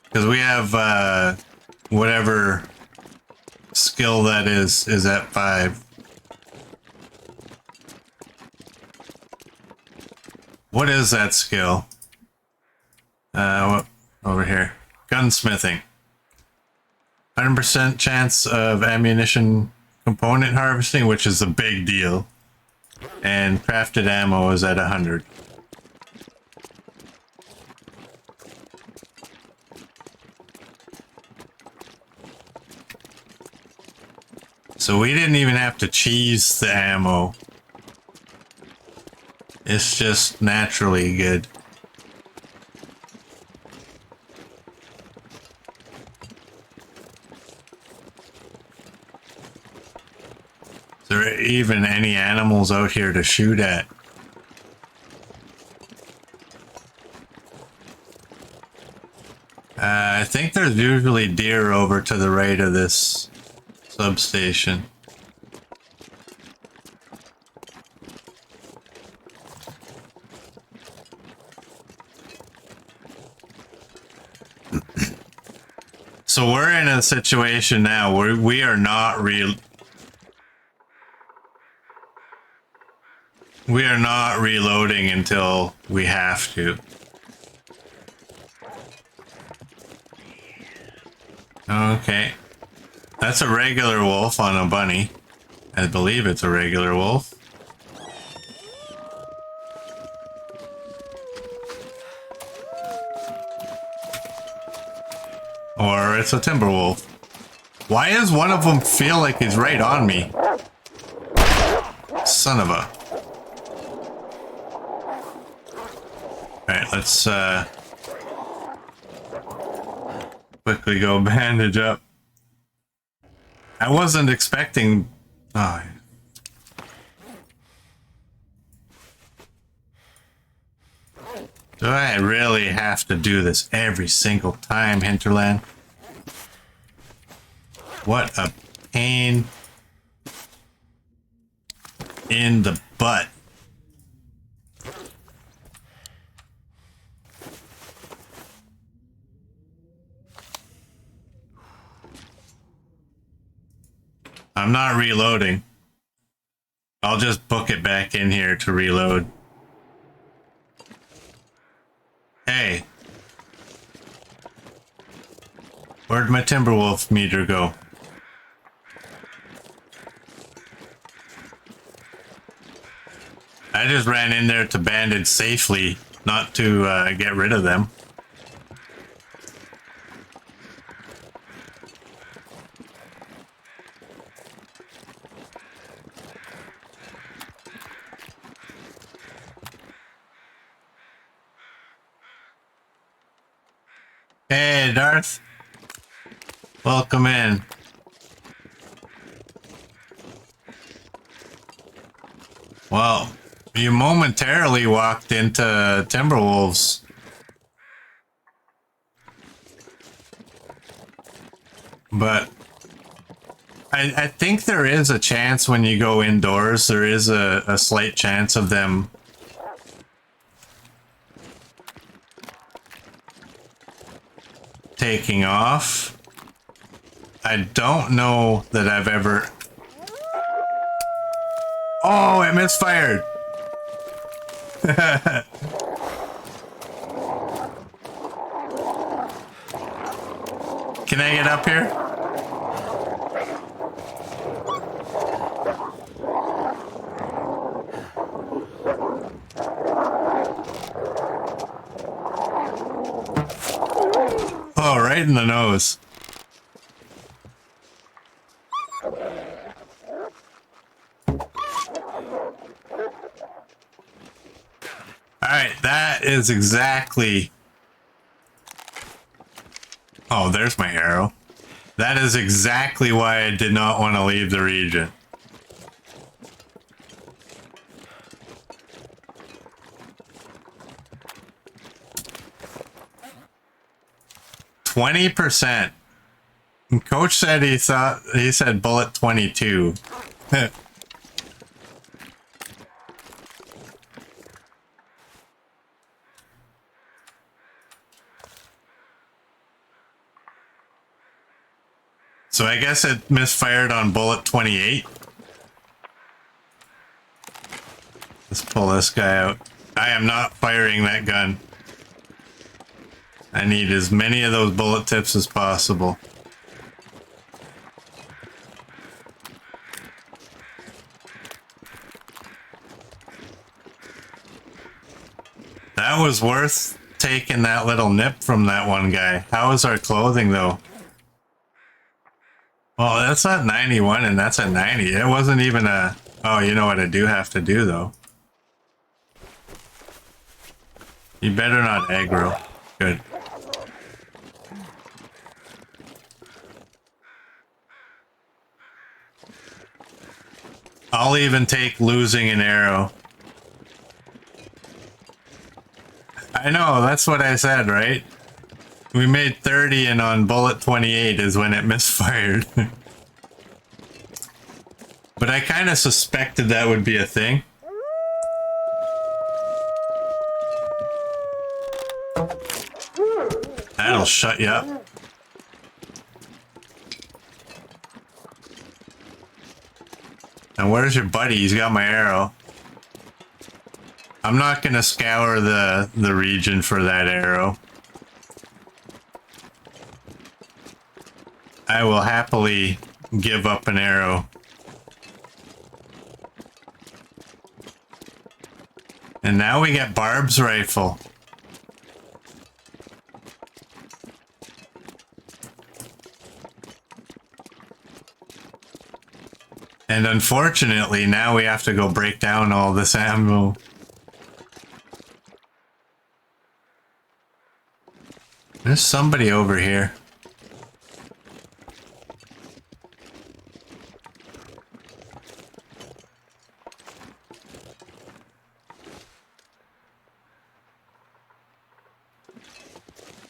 Because we have whatever skill that is at 5. What is that skill? Over here. Gunsmithing. 100% chance of ammunition component harvesting, which is a big deal. And crafted ammo is at 100. So we didn't even have to cheese the ammo. It's just naturally good. Is there even any animals out here to shoot at? I think there's usually deer over to the right of this substation. So we're in a situation now where we are not reloading until we have to. Okay. That's a regular wolf on a bunny. I believe it's a regular wolf. Or it's a timber wolf. Why does one of them feel like he's right on me? Son of a... Alright, let's quickly go bandage up. I wasn't expecting... Oh. Do I really have to do this every single time, Hinterland? What a pain in the butt. I'm not reloading. I'll just book it back in here to reload. Hey. Where'd my Timberwolf meter go? I just ran in there to bandage safely, not to get rid of them. Hey, Darth. Welcome in. Well, you momentarily walked into Timberwolves. But I think there is a chance when you go indoors, there is a slight chance of them taking off. I don't know that I've ever... Oh, it misfired! Can I get up here? Oh, right in the nose. Alright, that is exactly... Oh, there's my arrow. That is exactly why I did not want to leave the region. %. Coach said he said bullet 22. So I guess it misfired on bullet 28. Let's pull this guy out. I am not firing that gun. I need as many of those bullet tips as possible. That was worth taking that little nip from that one guy. How is our clothing though? Well, that's at 91 and that's at 90. It wasn't even a... Oh, you know what I do have to do though? You better not aggro. Good. I'll even take losing an arrow. I know, that's what I said, right? We made 30 and on bullet 28 is when it misfired. But I kind of suspected that would be a thing. That'll shut you up. And where's your buddy? He's got my arrow. I'm not gonna scour the region for that arrow. I will happily give up an arrow. And now we get Barb's rifle. And unfortunately, now we have to go break down all this ammo. There's somebody over here.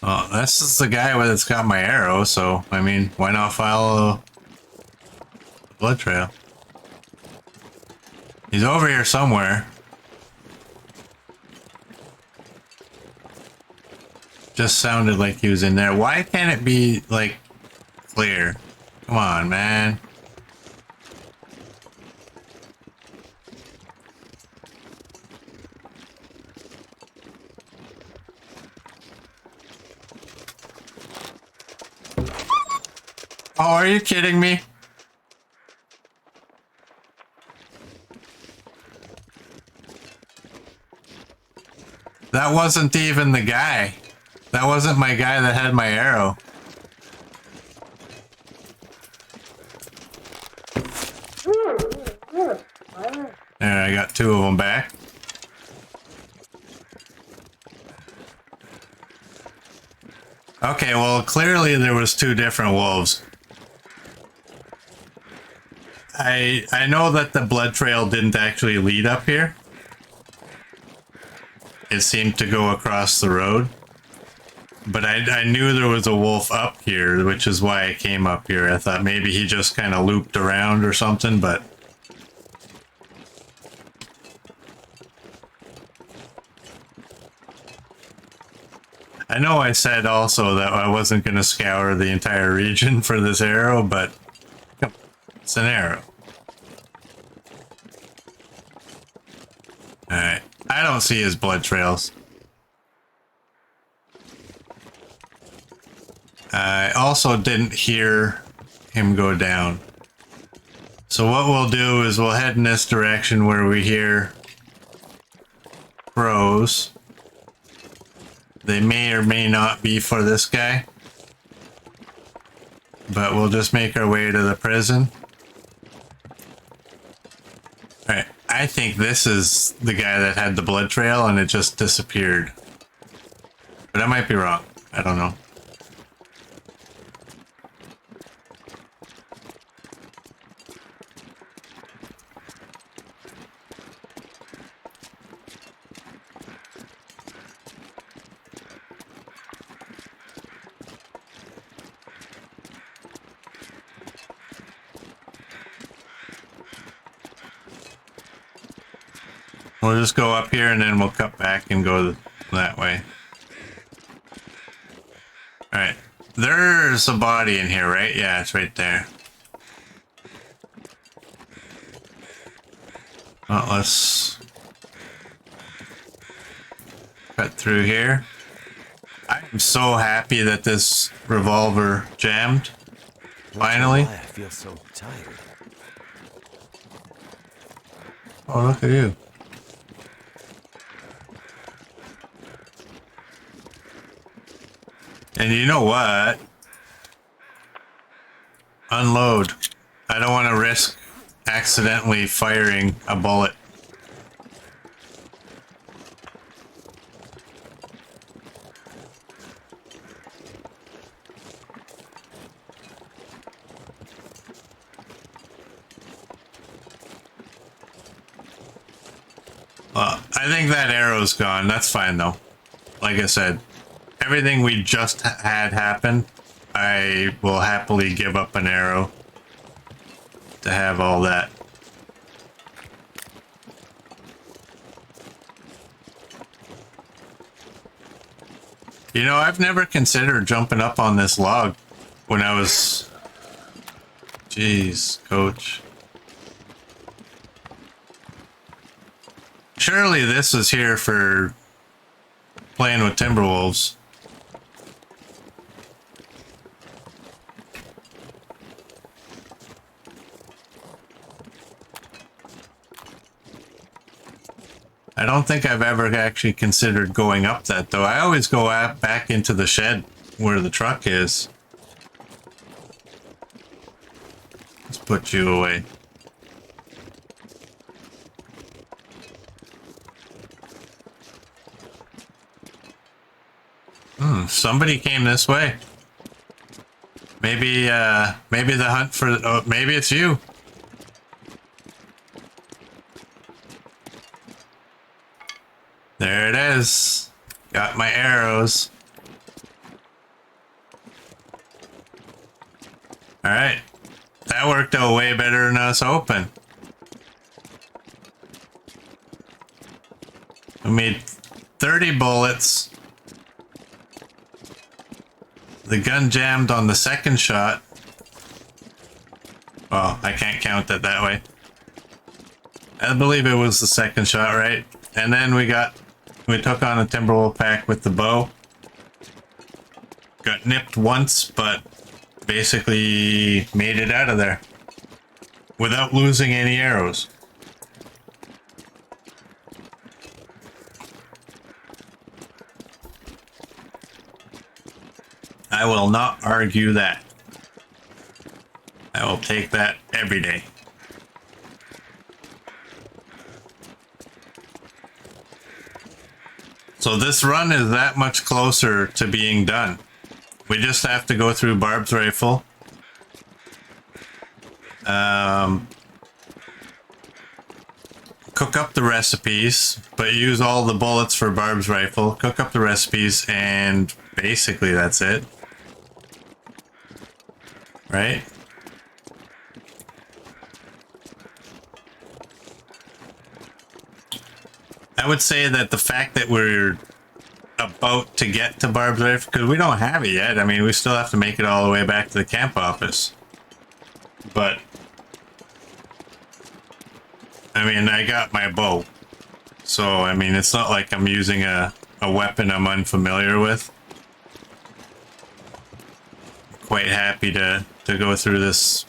Oh, this is the guy that's got my arrow, so, I mean, why not follow the blood trail? He's over here somewhere. Just sounded like he was in there. Why can't it be, like, clear? Come on, man. Oh, are you kidding me? That wasn't even the guy. That wasn't my guy that had my arrow. There, I got two of them back. Okay, well, clearly there was two different wolves. I know that the blood trail didn't actually lead up here. It seemed to go across the road. But I knew there was a wolf up here, which is why I came up here. I thought maybe he just kind of looped around or something, but... I know I said also that I wasn't going to scour the entire region for this arrow, but... It's an arrow. Alright. I don't see his blood trails. I also didn't hear him go down. So what we'll do is we'll head in this direction where we hear crows. They may or may not be for this guy. But we'll just make our way to the prison. Alright, I think this is the guy that had the blood trail and it just disappeared. But I might be wrong. I don't know. We'll just go up here and then we'll cut back and go that way. Alright. There's a body in here, right? Yeah, it's right there. Well, let's cut through here. I'm so happy that this revolver jammed. Finally. I feel so tired. Oh, look at you. And you know what? Unload. I don't want to risk accidentally firing a bullet. Well, I think that arrow's gone. That's fine though. Like I said, everything we just had happen, I will happily give up an arrow to have all that. You know, I've never considered jumping up on this log when I was... Jeez, coach. Surely this is here for playing with Timberwolves. I don't think I've ever actually considered going up that though. I always go back into the shed where the truck is. Let's put you away. Somebody came this way. Maybe, maybe the hunt for... Oh, maybe it's you. There it is. Got my arrows. Alright. That worked out way better than us hoping. I made 30 bullets. The gun jammed on the second shot. Well, I can't count it that way. I believe it was the second shot, right? And then we took on a Timberwolf pack with the bow. Got nipped once, but basically made it out of there without losing any arrows. I will not argue that. I will take that every day. So this run is that much closer to being done. We just have to go through Barb's rifle. Cook up the recipes, but use all the bullets for Barb's rifle. Cook up the recipes, and basically that's it. Right? I would say that the fact that we're about to get to Barb's rifle, because we don't have it yet. I mean, we still have to make it all the way back to the camp office. But I mean, I got my bow. So, I mean, it's not like I'm using a weapon I'm unfamiliar with. Quite happy to go through this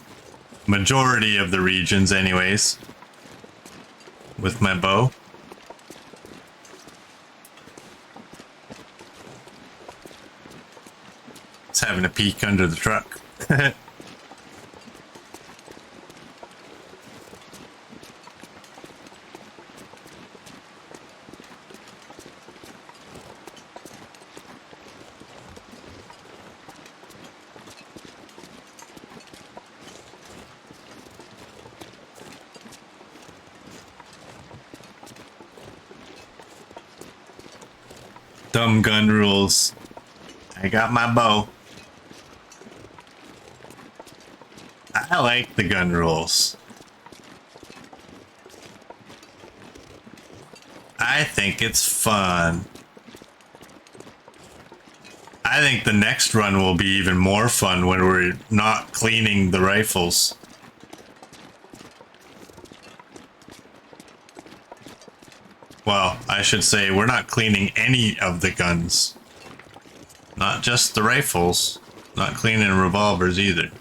majority of the regions anyways with my bow. It's having a peek under the truck. Dumb gun rules. I got my bow. I like the gun rules. I think it's fun. I think the next run will be even more fun when we're not cleaning the rifles. Well, I should say we're not cleaning any of the guns. Not just the rifles. Not cleaning revolvers either.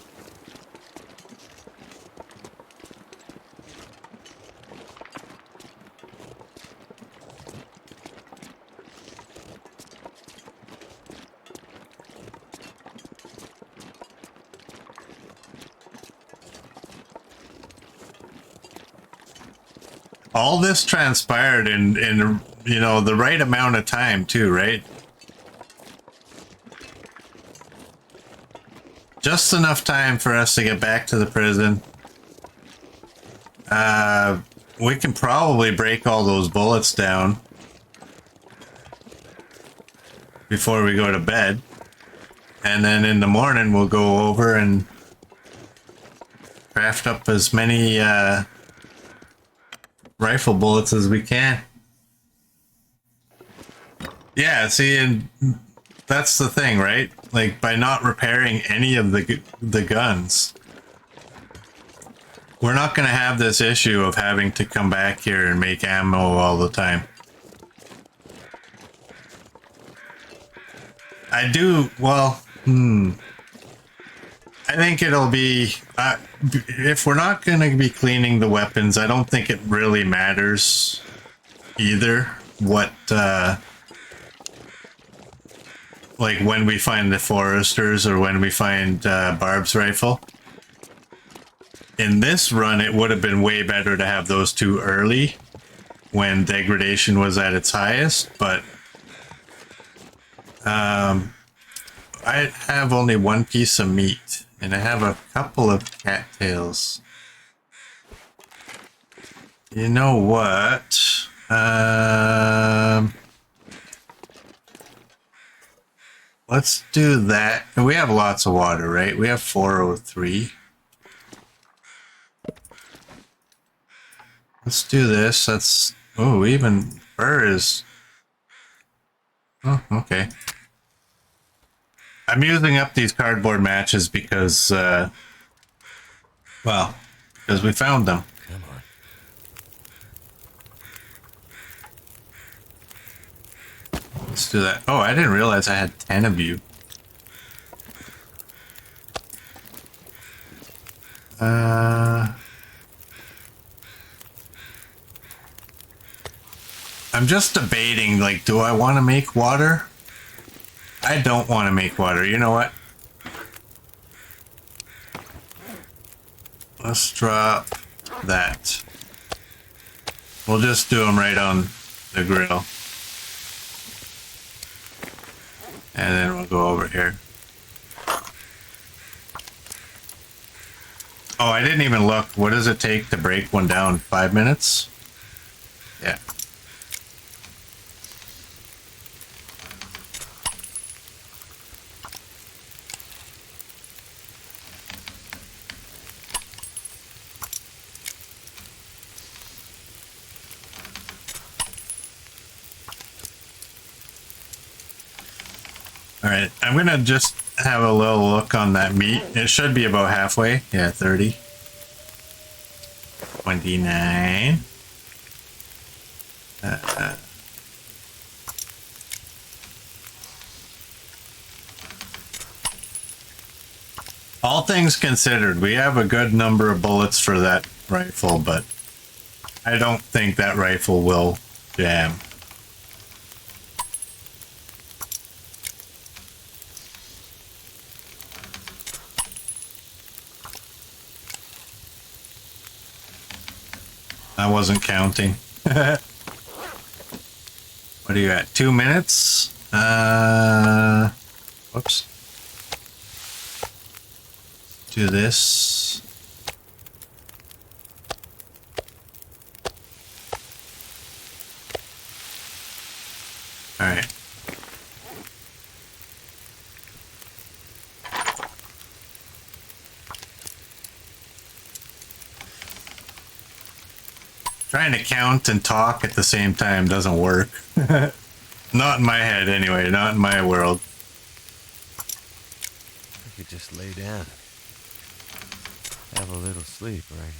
All this transpired in you know, the right amount of time too, right? Just enough time for us to get back to the prison. We can probably break all those bullets down before we go to bed. And then in the morning we'll go over and craft up as many rifle bullets as we can. Yeah, see, and that's the thing, right? Like, by not repairing any of the guns, we're not going to have this issue of having to come back here and make ammo all the time. I do, well, I think it'll be, if we're not going to be cleaning the weapons, I don't think it really matters either what, like when we find the foresters or when we find Barb's rifle. In this run, it would have been way better to have those two early when degradation was at its highest, but I have only one piece of meat, and I have a couple of cattails. You know what? Let's do that. We have lots of water, right? We have 403. Let's do this. That's... Oh, even fur is... Oh, okay. I'm using up these cardboard matches because, well, because we found them. Come on. Let's do that. Oh, I didn't realize I had 10 of you. I'm just debating, like, do I want to make water? I don't want to make water. You know what? Let's drop that. We'll just do them right on the grill. And then we'll go over here. Oh, I didn't even look. What does it take to break one down? 5 minutes? Yeah. All right, I'm gonna just have a little look on that meat. It should be about halfway. Yeah, 30. 29. All things considered, we have a good number of bullets for that rifle, but I don't think that rifle will jam. I wasn't counting. What are you at? 2 minutes? Whoops. Do this. All right. Trying to count and talk at the same time doesn't work. Not in my head, anyway. Not in my world. I could just lay down. Have a little sleep right here.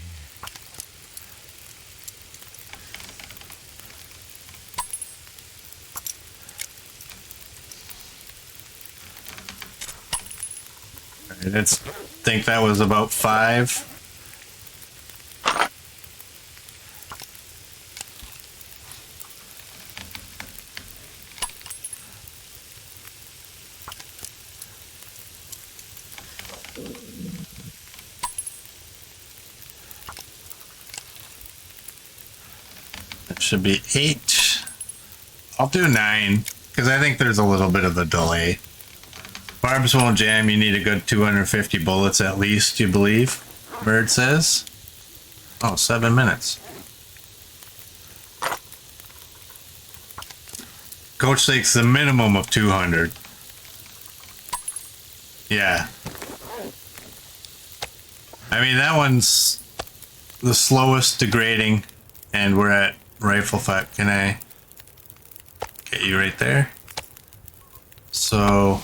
All right, let's think that was about 5. Should be 8. I'll do 9 because I think there's a little bit of a delay. Barbs won't jam. You need a good 250 bullets at least, you believe? Bird says. Oh, 7 minutes. Coach takes the minimum of 200. Yeah. I mean, that one's the slowest degrading, and we're at rifle fat. Can I get you right there? So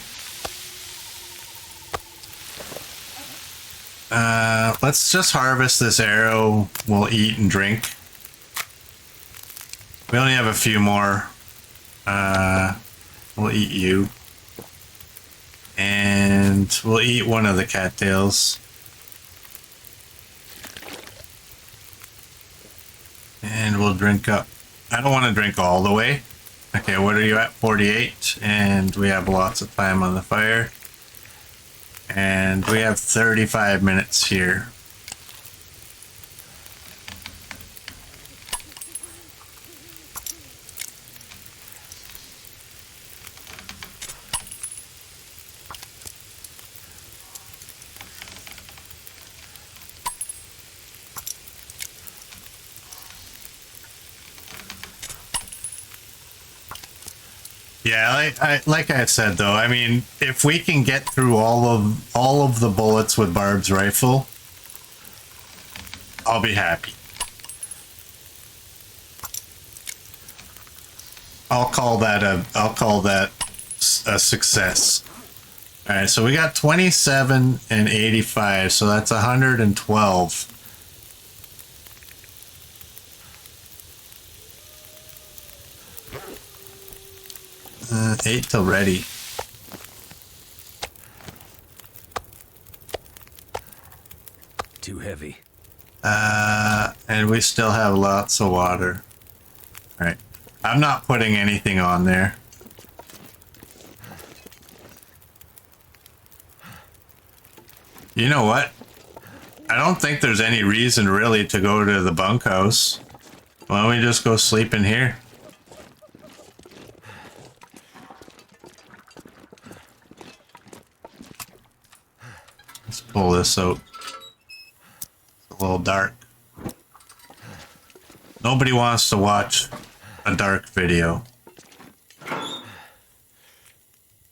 let's just harvest this arrow. We'll eat and drink. We only have a few more. We'll eat you. And we'll eat one of the cattails. And we'll drink up. I don't want to drink all the way. Okay, what are you at? 48. And we have lots of time on the fire. And we have 35 minutes here. Yeah, like I said though, I mean, if we can get through all of the bullets with Barb's rifle, I'll be happy. I'll call that a success. All right, so we got 27 and 85, so that's 112. 8 till ready. Too heavy. And we still have lots of water. All right, I'm not putting anything on there. You know what? I don't think there's any reason really to go to the bunkhouse. Why don't we just go sleep in here? Let's pull this out. It's a little dark. Nobody wants to watch a dark video.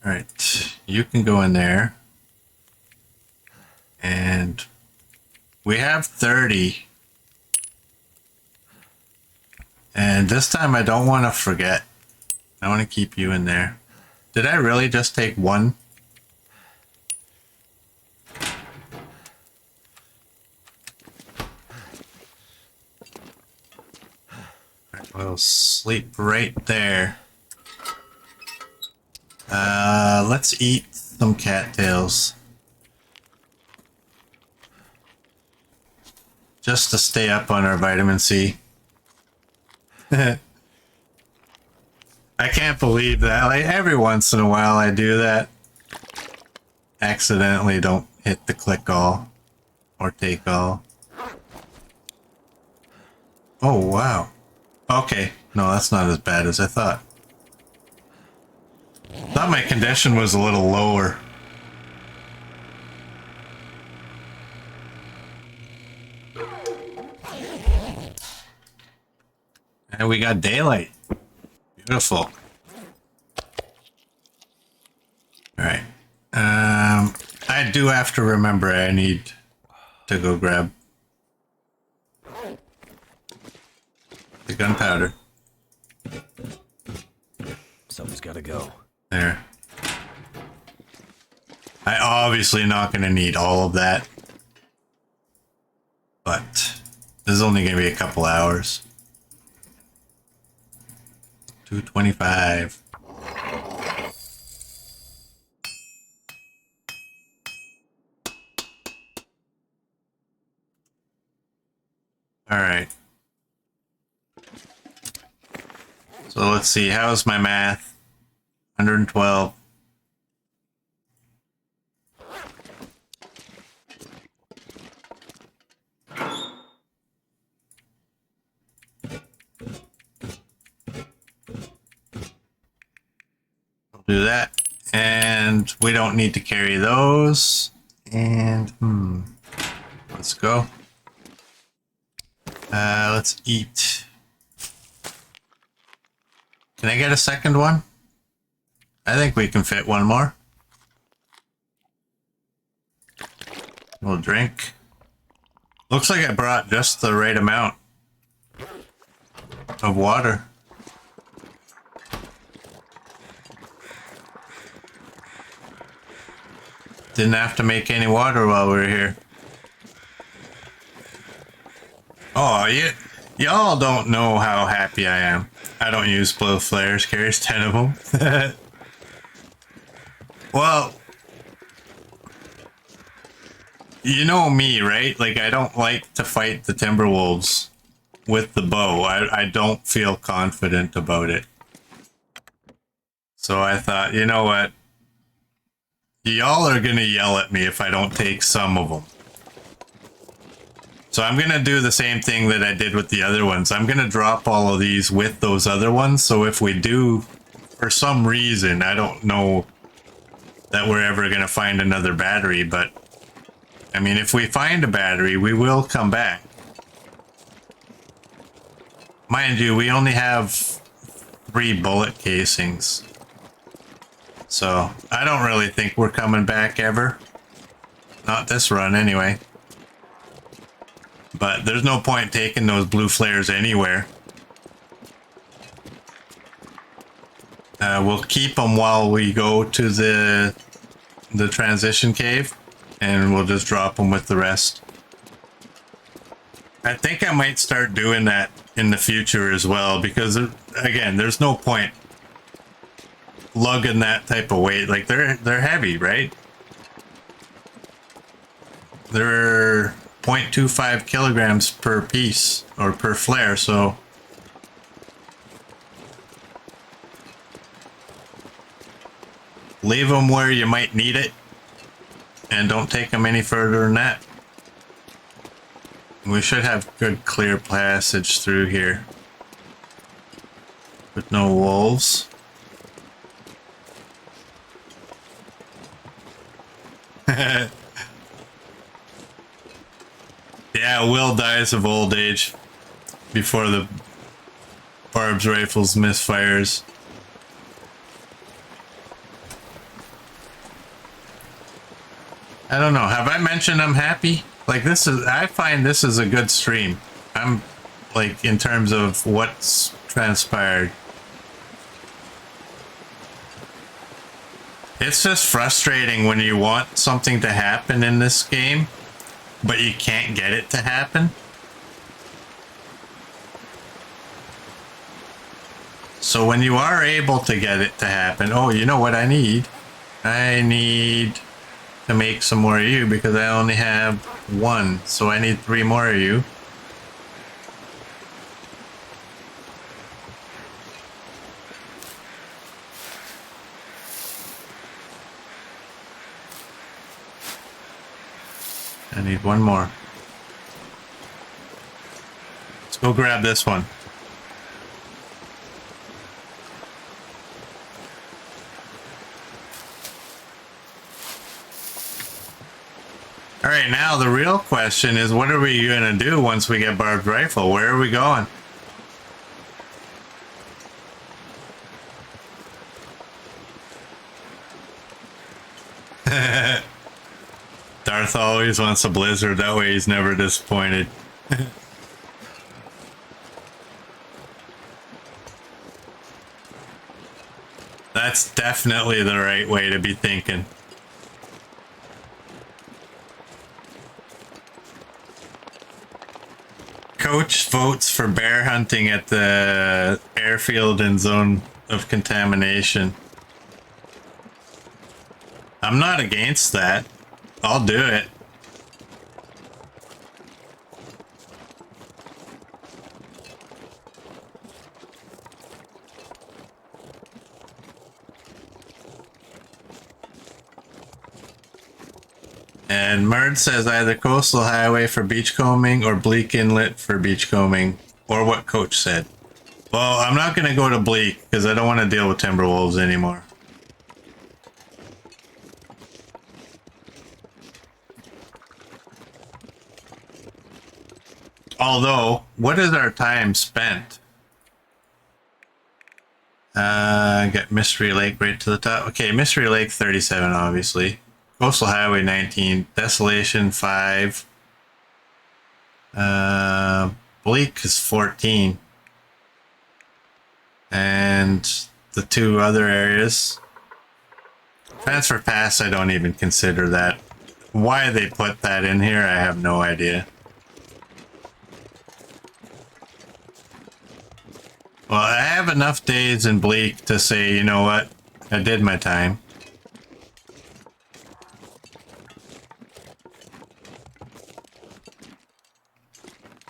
Alright, you can go in there. And we have 30. And this time I don't want to forget. I want to keep you in there. Did I really just take one? We'll sleep right there. Let's eat some cattails. Just to stay up on our vitamin C. I can't believe that. Like, every once in a while I do that. Accidentally don't hit the click all. Or take all. Oh, wow. Okay. No, that's not as bad as I thought. Thought my condition was a little lower. And we got daylight. Beautiful. Alright. I do have to remember I need to go grab the gunpowder. Something's gotta go. There. I obviously not going to need all of that. But this is only going to be a couple hours. 225. All right. So let's see. How's my math? 112. Do that, and we don't need to carry those. And let's go. Let's eat. Can I get a second one? I think we can fit one more. We'll drink. Looks like I brought just the right amount of water. Didn't have to make any water while we were here. Oh, y'all don't know how happy I am. I don't use blow flares, carries 10 of them. Well, you know me, right? Like, I don't like to fight the Timberwolves with the bow. I don't feel confident about it. So I thought, you know what? Y'all are gonna yell at me if I don't take some of them. So I'm gonna do the same thing that I did with the other ones. I'm gonna drop all of these with those other ones. So if we do, for some reason, I don't know that we're ever gonna find another battery, but I mean, if we find a battery, we will come back. Mind you, we only have 3 bullet casings. So I don't really think we're coming back ever. Not this run anyway. But there's no point taking those blue flares anywhere. We'll keep them while we go to the transition cave, and we'll just drop them with the rest. I think I might start doing that in the future as well, because again, there's no point lugging that type of weight. Like they're heavy, right? They're 0.25 kilograms per piece or per flare, so leave them where you might need it and don't take them any further than that. We should have good clear passage through here with no wolves. Yeah, Will dies of old age before the Barb's rifles misfires. I don't know. Have I mentioned I'm happy? Like this is, I find this is a good stream. I'm like, in terms of what's transpired. It's just frustrating when you want something to happen in this game, but you can't get it to happen. So when you are able to get it to happen, oh, you know what I need? I need to make some more of you because I only have one, so I need 3 more of you. I need 1 more. Let's go grab this one. All right, now the real question is, what are we going to do once we get Barb's rifle? Where are we going? Darth always wants a blizzard, that way he's never disappointed. That's definitely the right way to be thinking. Coach votes for bear hunting at the airfield and zone of contamination. I'm not against that. I'll do it. And Merd says either coastal highway for beachcombing or Bleak Inlet for beachcombing, or what Coach said. Well, I'm not going to go to Bleak because I don't want to deal with timber wolves anymore. Although, what is our time spent? Got Mystery Lake right to the top. Okay, Mystery Lake 37, obviously. Coastal Highway 19. Desolation 5. Bleak is 14. And the 2 other areas. Transfer Pass, I don't even consider that. Why they put that in here, I have no idea. Well, I have enough days in Bleak to say, you know what, I did my time.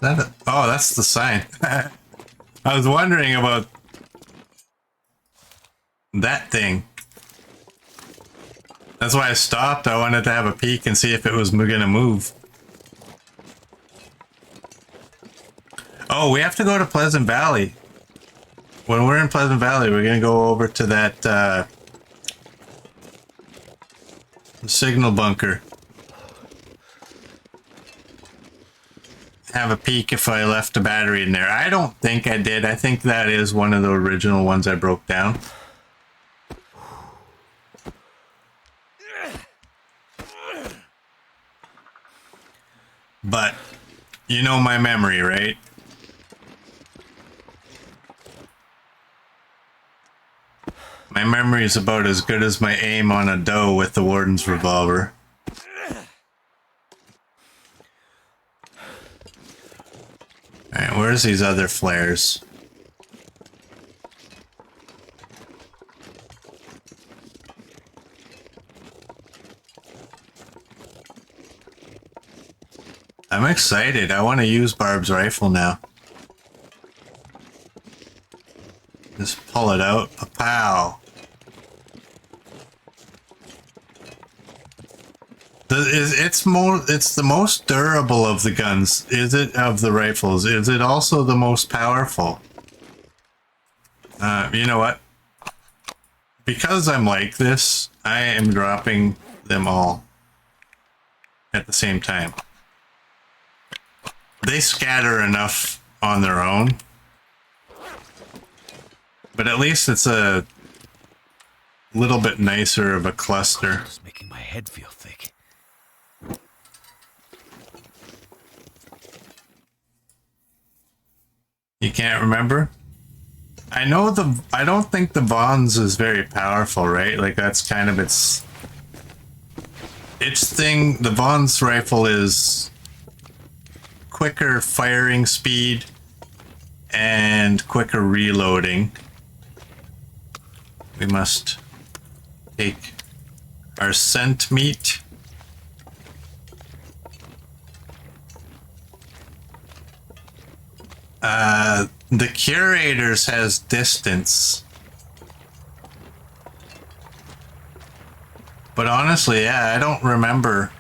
Oh, that's the sign. I was wondering about that thing. That's why I stopped. I wanted to have a peek and see if it was gonna move. Oh, we have to go to Pleasant Valley. When we're in Pleasant Valley, we're going to go over to that signal bunker. Have a peek if I left a battery in there. I don't think I did. I think that is one of the original ones I broke down. But you know my memory, right? My memory is about as good as my aim on a doe with the Warden's revolver. Alright, where's these other flares? I'm excited. I want to use Barb's rifle now. Just pull it out. Pow. It's the most durable of the guns. Is it of the rifles? Is it also the most powerful? You know what? Because I'm like this, I am dropping them all at the same time. They scatter enough on their own, but at least it's a little bit nicer of a cluster. It's making my head feel thick. You can't remember? I don't think the Bonds is very powerful, right? Like that's kind of its thing. The Bonds rifle is quicker firing speed and quicker reloading. We must take our scent meat. The Curators has distance. But honestly, yeah, I don't remember.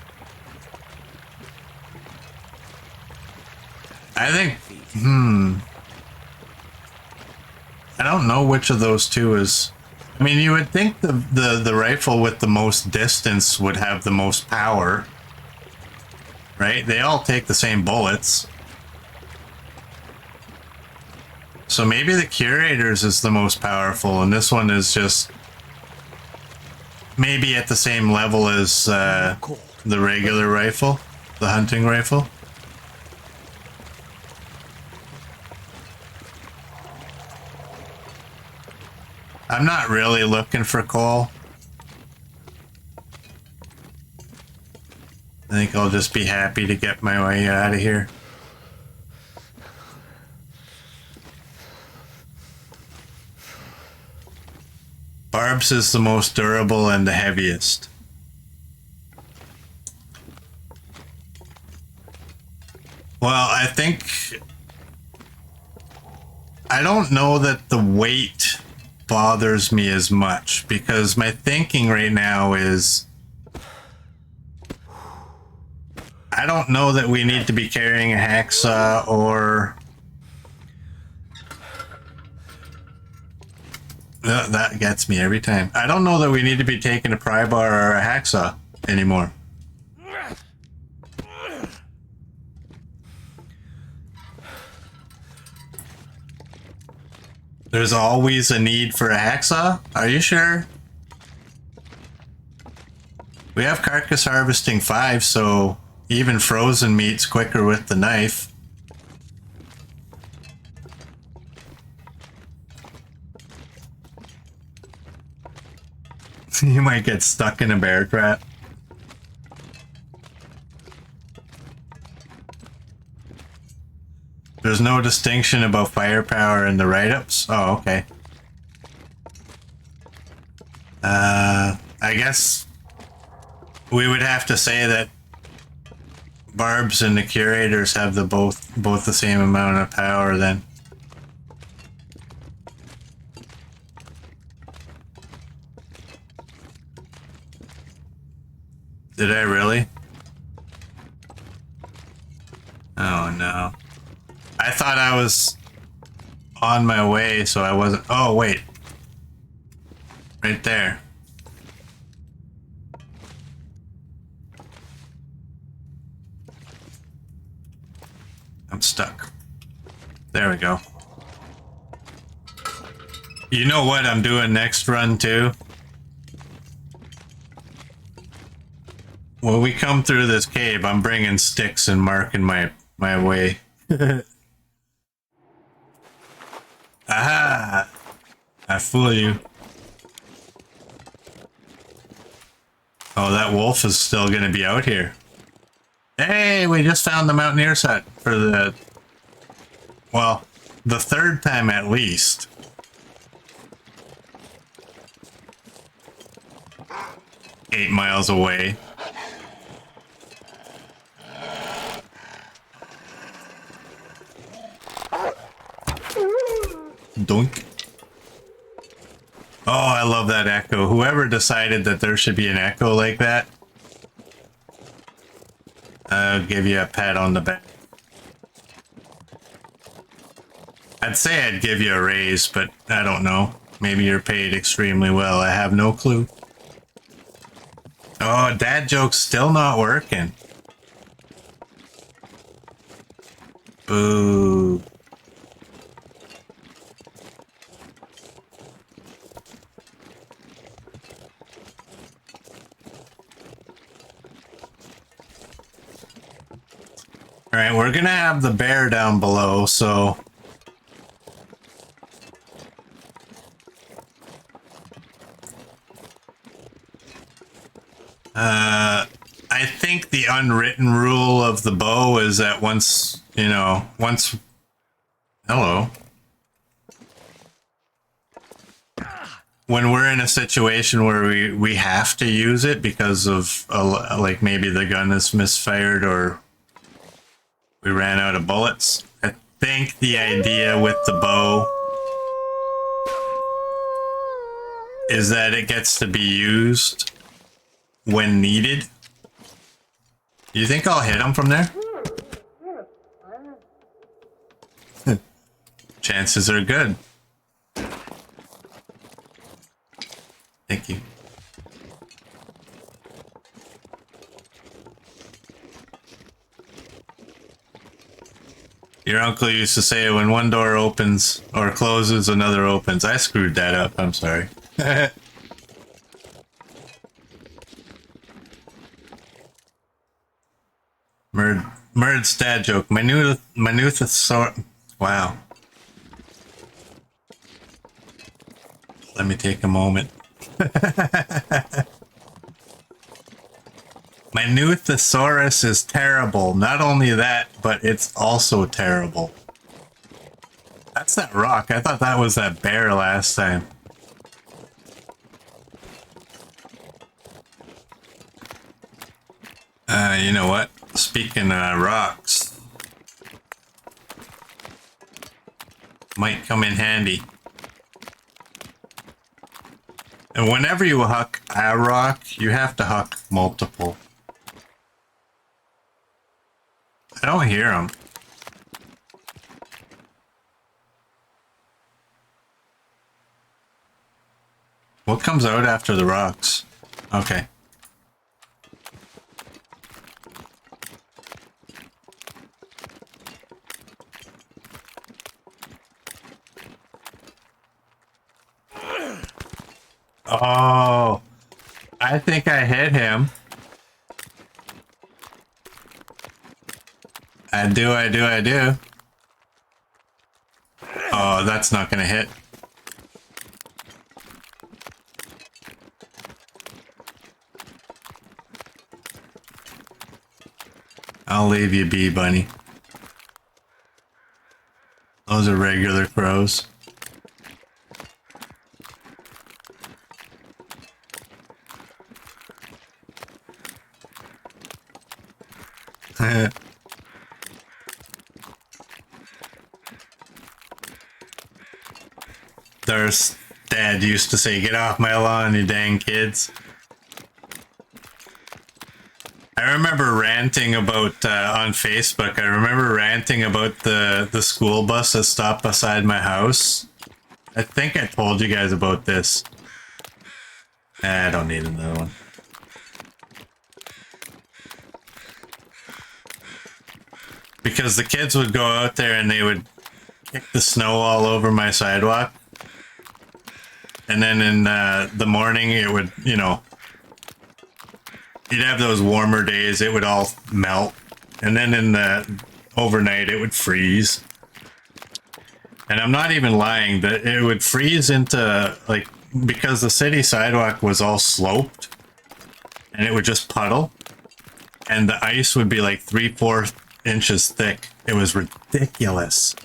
I think, I don't know which of those two is. I mean, you would think the rifle with the most distance would have the most power. Right? They all take the same bullets. So maybe the Curators is the most powerful, and this one is just maybe at the same level as the regular rifle, the hunting rifle. I'm not really looking for coal. I think I'll just be happy to get my way out of here. Barb's is the most durable and the heaviest. Well, I think... I don't know that the weight bothers me as much, because my thinking right now is... I don't know that we need to be carrying a hacksaw or... That gets me every time. I don't know that we need to be taking a pry bar or a hacksaw anymore. There's always a need for a hacksaw? Are you sure? We have carcass harvesting 5, so even frozen meat's quicker with the knife. You might get stuck in a bear trap. There's no distinction about firepower in the write-ups? Oh, okay. I guess we would have to say that Barbs and the Curators have the both the same amount of power then. Did I really? Oh no. I thought I was on my way, so I wasn't. Oh, wait. Right there. I'm stuck. There we go. You know what I'm doing next run too? when we come through this cave, I'm bringing sticks and marking my way. Aha! I fool you. Oh, that wolf is still going to be out here. Hey, we just found the Mountaineer's hut for the... Well, the third time at least. Eight miles away. Doink. Oh, I love that echo. Whoever decided that there should be an echo like that, I'll give you a pat on the back. I'd say I'd give you a raise, but I don't know. Maybe you're paid extremely well. I have no clue. Oh, dad joke's still not working. Boo. All right, we're gonna have the bear down below, so I think the unwritten rule of the bow is that once, you know, hello. When we're in a situation where we have to use it because of like maybe the gun is misfired or we ran out of bullets. I think the idea with the bow is that it gets to be used when needed. Do you think I'll hit him from there? Chances are good. Thank you. Your uncle used to say when one door opens or closes, another opens. I screwed that up. I'm sorry. Murd's dad joke. Manuthosaurus. Wow. Let me take a moment. Manuthosaurus is terrible. Not only that, but it's also terrible. That's that rock. I thought that was that bear last time. You know what? Speaking of rocks, might come in handy. And whenever you huck a rock, you have to huck multiple. I don't hear them. What comes out after the rocks? Okay. Oh, I think I hit him. I do. Oh, that's not gonna hit. I'll leave you be, bunny. Those are regular crows. There's dad used to say, "Get off my lawn, you dang kids." I remember ranting about on Facebook. I remember ranting about the school bus that stopped beside my house. I think I told you guys about this. I don't need another one. Because the kids would go out there and they would kick the snow all over my sidewalk. And then in the morning it would, you know, you'd have those warmer days, it would all melt. And then in the overnight, it would freeze. And I'm not even lying, that it would freeze into, like, because the city sidewalk was all sloped, and it would just puddle, and the ice would be like 3/4 inches thick. It was ridiculous.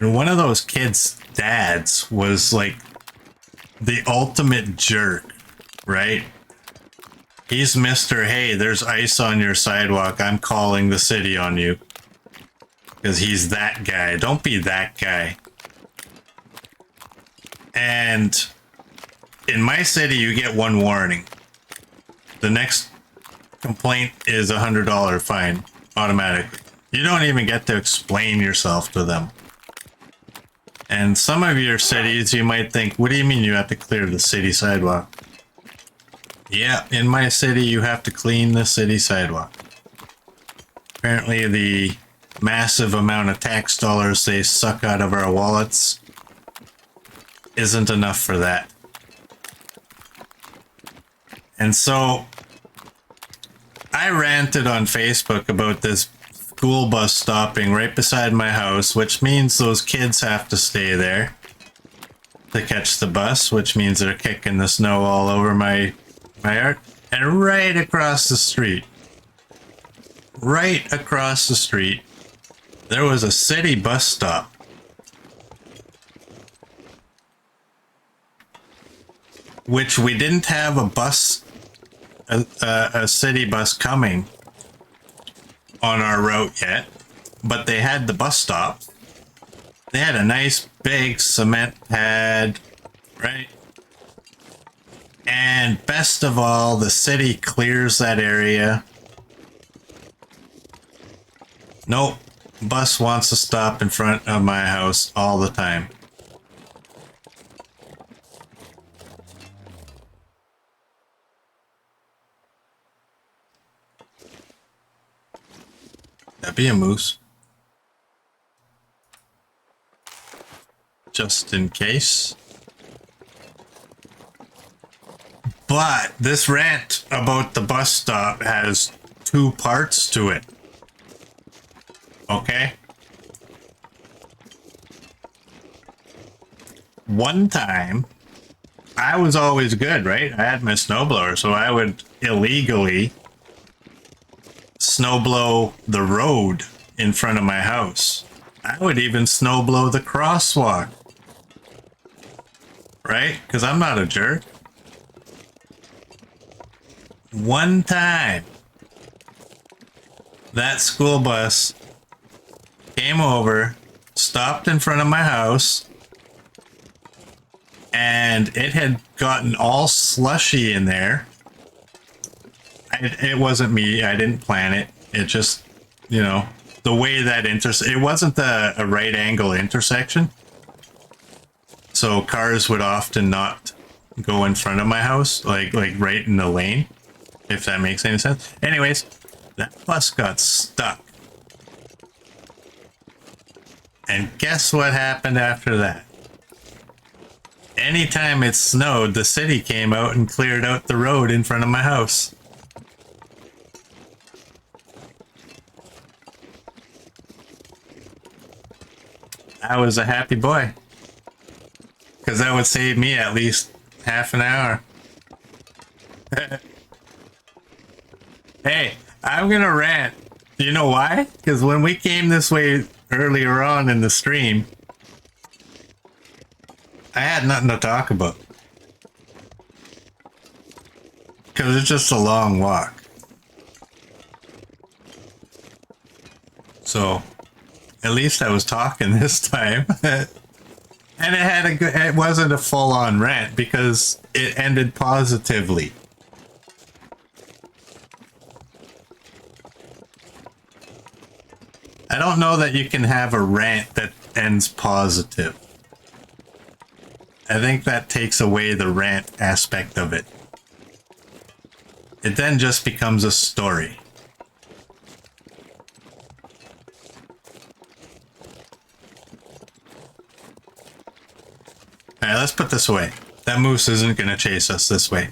And one of those kids' dads was like the ultimate jerk, right? He's Mr. Hey, there's ice on your sidewalk. I'm calling the city on you. Because he's that guy. Don't be that guy. And in my city, you get one warning. The next complaint is $100 fine, automatically. You don't even get to explain yourself to them. And some of your cities, you might think, what do you mean you have to clear the city sidewalk? Yeah, in my city, you have to clean the city sidewalk. Apparently, the massive amount of tax dollars they suck out of our wallets isn't enough for that. And so I ranted on Facebook about this school bus stopping right beside my house, which means those kids have to stay there to catch the bus, which means they're kicking the snow all over my yard. And right across the street, there was a city bus stop. Which we didn't have a city bus coming on our route yet, but they had the bus stop. They had a nice big cement pad, right? And best of all, the city clears that area. Nope. Bus wants to stop in front of my house all the time. That'd be a moose. Just in case. But this rant about the bus stop has two parts to it. Okay? One time, I was always good, right? I had my snowblower, so I would illegally snowblow the road in front of my house. I would even snowblow the crosswalk. Right? Because I'm not a jerk. One time, that school bus came over, stopped in front of my house, and it had gotten all slushy in there. It wasn't me. I didn't plan it. It just, you know, the way that it wasn't a right angle intersection. So cars would often not go in front of my house, like right in the lane, if that makes any sense. Anyways, that bus got stuck. And guess what happened after that? Anytime it snowed, the city came out and cleared out the road in front of my house. I was a happy boy. Because that would save me at least half an hour. Hey, I'm gonna rant. You know why? Because when we came this way earlier on in the stream, I had nothing to talk about. Because it's just a long walk. So, at least I was talking this time. And it wasn't a full-on rant because it ended positively. I don't know that you can have a rant that ends positive. I think that takes away the rant aspect of it. It then just becomes a story. Alright, let's put this away. That moose isn't going to chase us this way.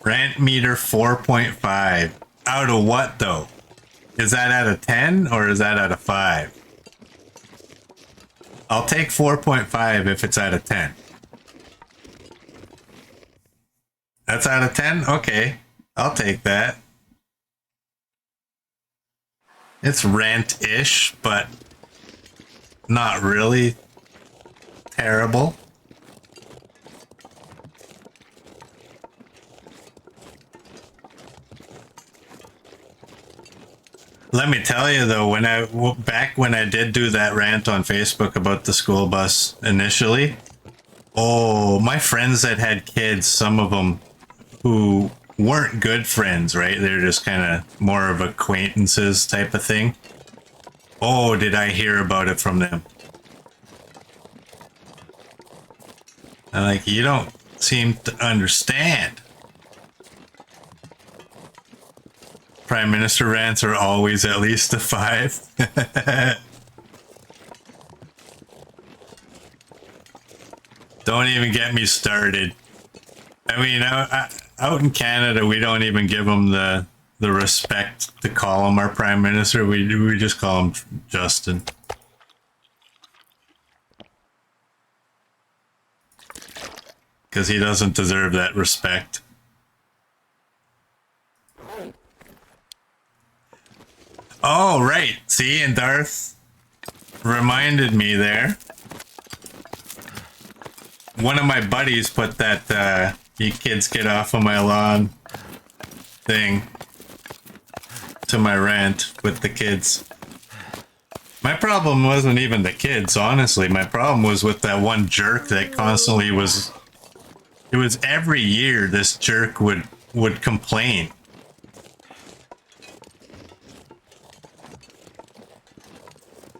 Rant meter 4.5. Out of what though? Is that out of 10 or is that out of 5? I'll take 4.5 if it's out of 10. That's out of 10? Okay. I'll take that. It's rent-ish, but not really terrible. Let me tell you though, back when I did do that rant on Facebook about the school bus initially, oh, my friends that had kids, some of them who weren't good friends, right? They're just kind of more of acquaintances type of thing. Oh, did I hear about it from them? I'm like, you don't seem to understand. Prime Minister rants are always at least a 5. Don't even get me started. I mean, out in Canada, we don't even give him the respect to call him our Prime Minister. We just call him Justin. Because he doesn't deserve that respect. Oh, right. See, and Darth reminded me there. One of my buddies put that, you kids get off of my lawn thing to my rant with the kids. My problem wasn't even the kids, honestly. My problem was with that one jerk that constantly was... It was every year this jerk would complain.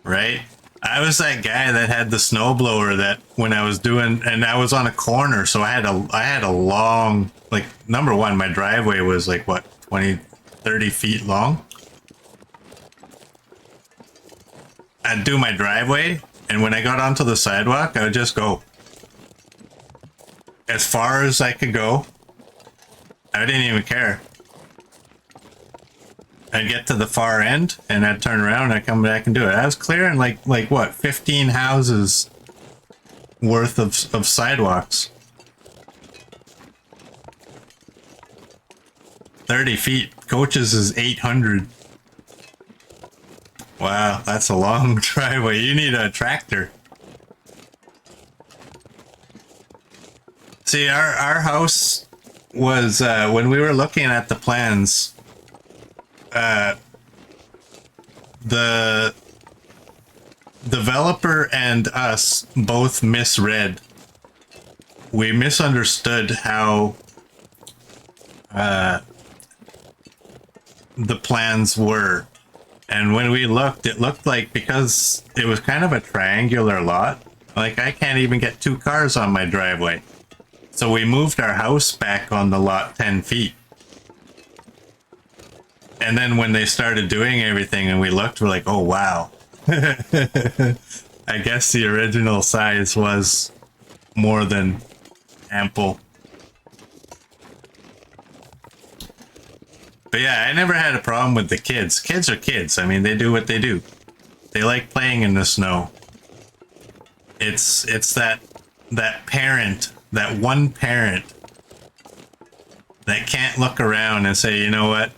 Right? I was that guy that had the snowblower that when I was doing, and I was on a corner, so I had a long, like, number one, my driveway was like, what, 20, 30 feet long? I'd do my driveway, and when I got onto the sidewalk, I would just go as far as I could go. I didn't even care. I'd get to the far end, and I'd turn around, and I'd come back and do it. I was clearing like what, 15 houses worth of sidewalks. 30 feet. Coach's is 800. Wow, that's a long driveway. You need a tractor. See, our house was, when we were looking at the plans, the developer and us both misread. We misunderstood how the plans were. And when we looked, it looked like, because it was kind of a triangular lot, like I can't even get 2 cars on my driveway. So we moved our house back on the lot 10 feet. And then when they started doing everything and we looked, we're like, oh, wow. I guess the original size was more than ample. But yeah, I never had a problem with the kids. Kids are kids. I mean, they do what they do. They like playing in the snow. It's that parent, that one parent that can't look around and say, you know what?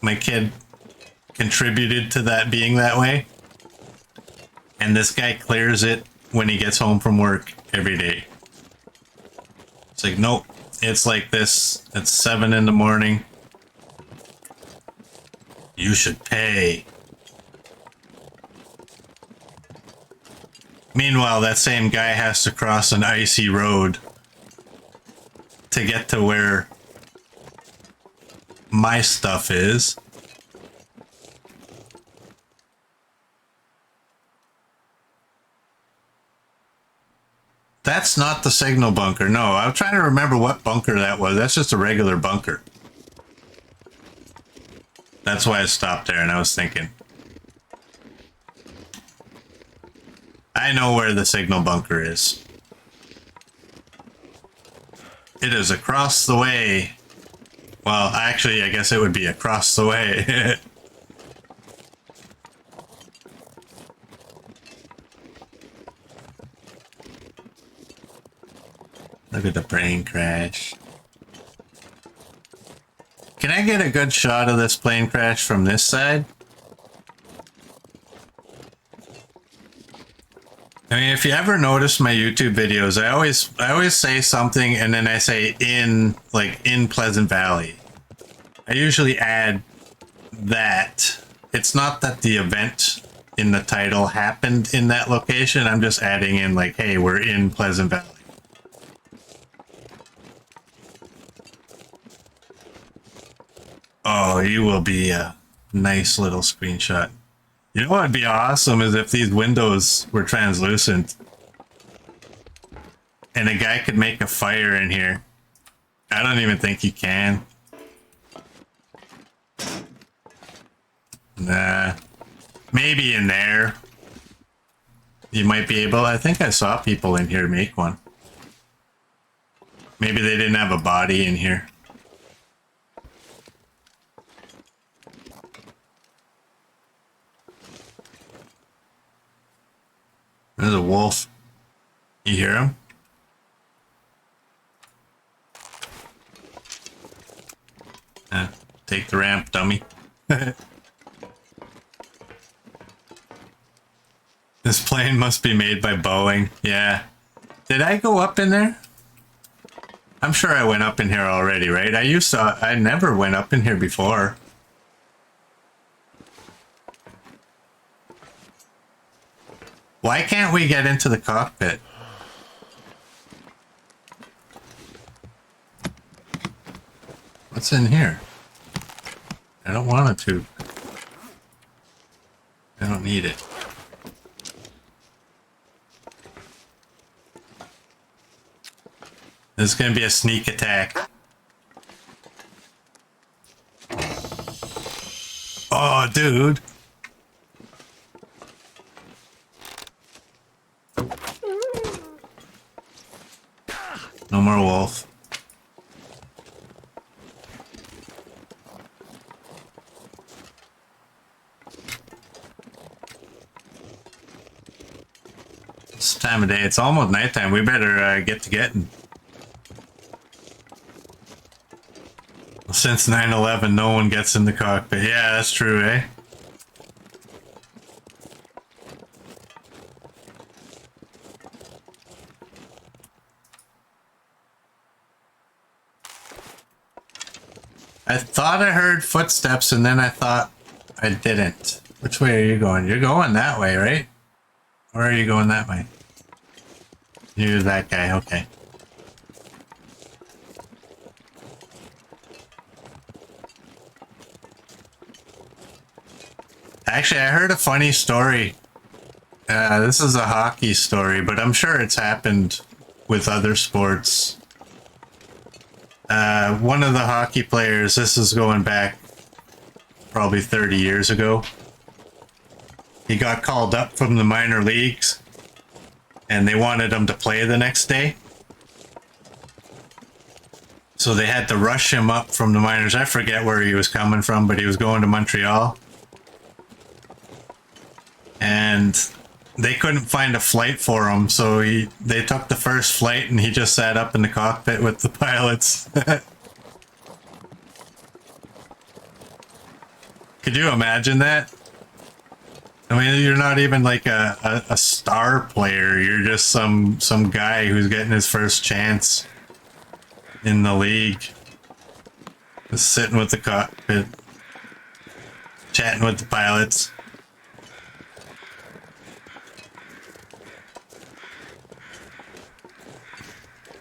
My kid contributed to that being that way. And this guy clears it when he gets home from work every day. It's like, nope, it's like this. It's 7 in the morning. You should pay. Meanwhile, that same guy has to cross an icy road to get to where my stuff is. That's not the signal bunker. No, I'm trying to remember what bunker that was. That's just a regular bunker. That's why I stopped there and I was thinking. I know where the signal bunker is. It is across the way Well, actually, I guess it would be across the way. Look at the plane crash. Can I get a good shot of this plane crash from this side? I mean, if you ever notice my YouTube videos, I always say something and then I say in Pleasant Valley. I usually add that. It's not that the event in the title happened in that location. I'm just adding in like, hey, we're in Pleasant Valley. Oh, you will be a nice little screenshot. You know what would be awesome is if these windows were translucent and a guy could make a fire in here. I don't even think he can. Nah. Maybe in there. You might be able. I think I saw people in here make one. Maybe they didn't have a body in here. There's a wolf. You hear him? Take the ramp, dummy. This plane must be made by Boeing. Yeah. Did I go up in there? I'm sure I went up in here already, right? I never went up in here before. Why can't we get into the cockpit? What's in here? I don't want it to. I don't need it. This is gonna be a sneak attack. Oh, dude. No more wolf. This time of day, it's almost nighttime. We better get to getting. Since 9/11, no one gets in the cockpit. Yeah, that's true, eh? I thought I heard footsteps and then I thought I didn't. Which way are you going? You're going that way, right? Or are you going that way? You're that guy, okay. Actually, I heard a funny story. This is a hockey story, but I'm sure it's happened with other sports. One of the hockey players, this is going back probably 30 years ago. He got called up from the minor leagues and they wanted him to play the next day. So they had to rush him up from the minors. I forget where he was coming from, but he was going to Montreal. And they couldn't find a flight for him, so they took the first flight and he just sat up in the cockpit with the pilots. Could you imagine that? I mean, you're not even like a star player. You're just some guy who's getting his first chance in the league. Just sitting with the cockpit, chatting with the pilots.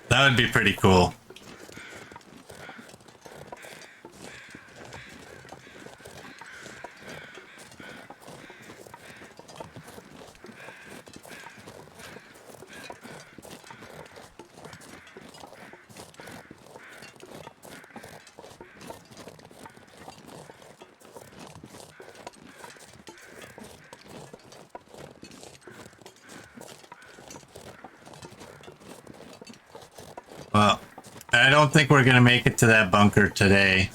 That would be pretty cool. Well, I don't think we're gonna make it to that bunker today.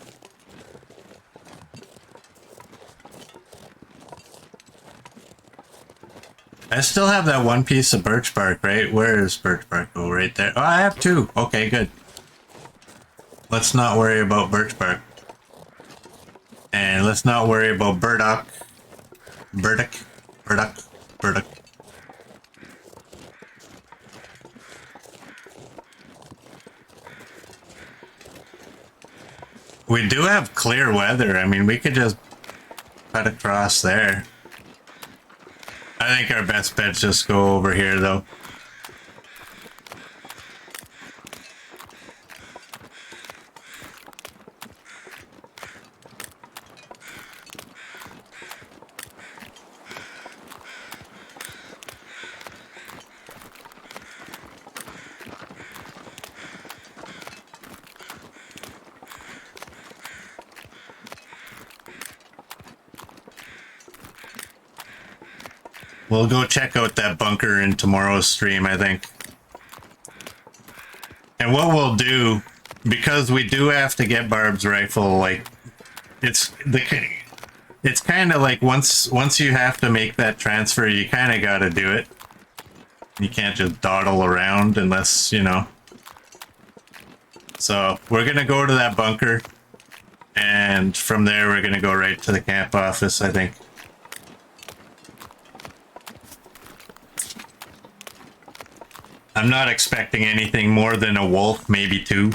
I still have that one piece of birch bark, right? Where is birch bark? Oh, right there. Oh, I have two. Okay, good. Let's not worry about birch bark. And let's not worry about burdock. Burdock. Burdock. Burdock. We do have clear weather. I mean, we could just cut across there. I think our best bet's just go over here, though. We'll go check out that bunker in tomorrow's stream, I think. And what we'll do, because we do have to get Barb's rifle, like, it's kind of like once you have to make that transfer, you kind of got to do it. You can't just dawdle around unless, you know. So we're going to go to that bunker, and from there we're going to go right to the camp office, I think. I'm not expecting anything more than a wolf, maybe two.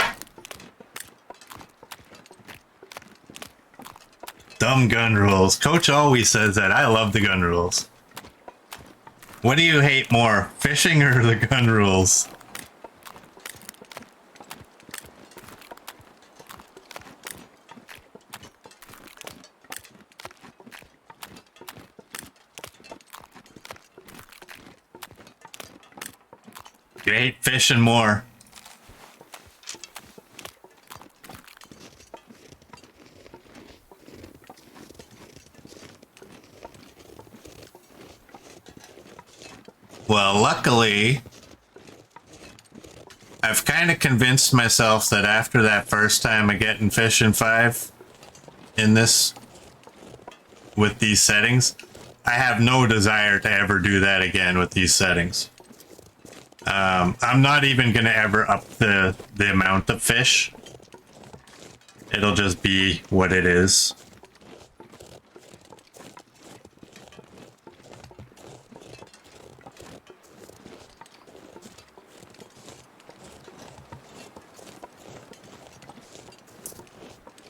Dumb gun rules. Coach always says that. I love the gun rules. What do you hate more, fishing or the gun rules? You hate fishing more. Well, luckily, I've kind of convinced myself that after that first time of getting fishing 5 in this, with these settings, I have no desire to ever do that again with these settings. I'm not even going to ever up the amount of fish. It'll just be what it is.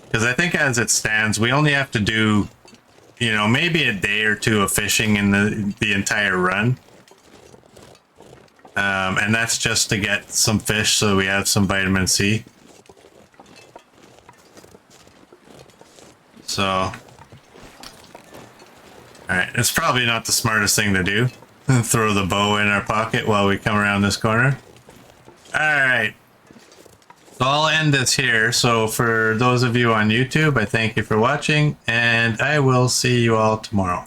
Because I think as it stands, we only have to do, you know, maybe a day or two of fishing in the entire run. And that's just to get some fish so we have some vitamin C. So, alright, it's probably not the smartest thing to do. Throw the bow in our pocket while we come around this corner. Alright. So I'll end this here. So for those of you on YouTube, I thank you for watching, and I will see you all tomorrow.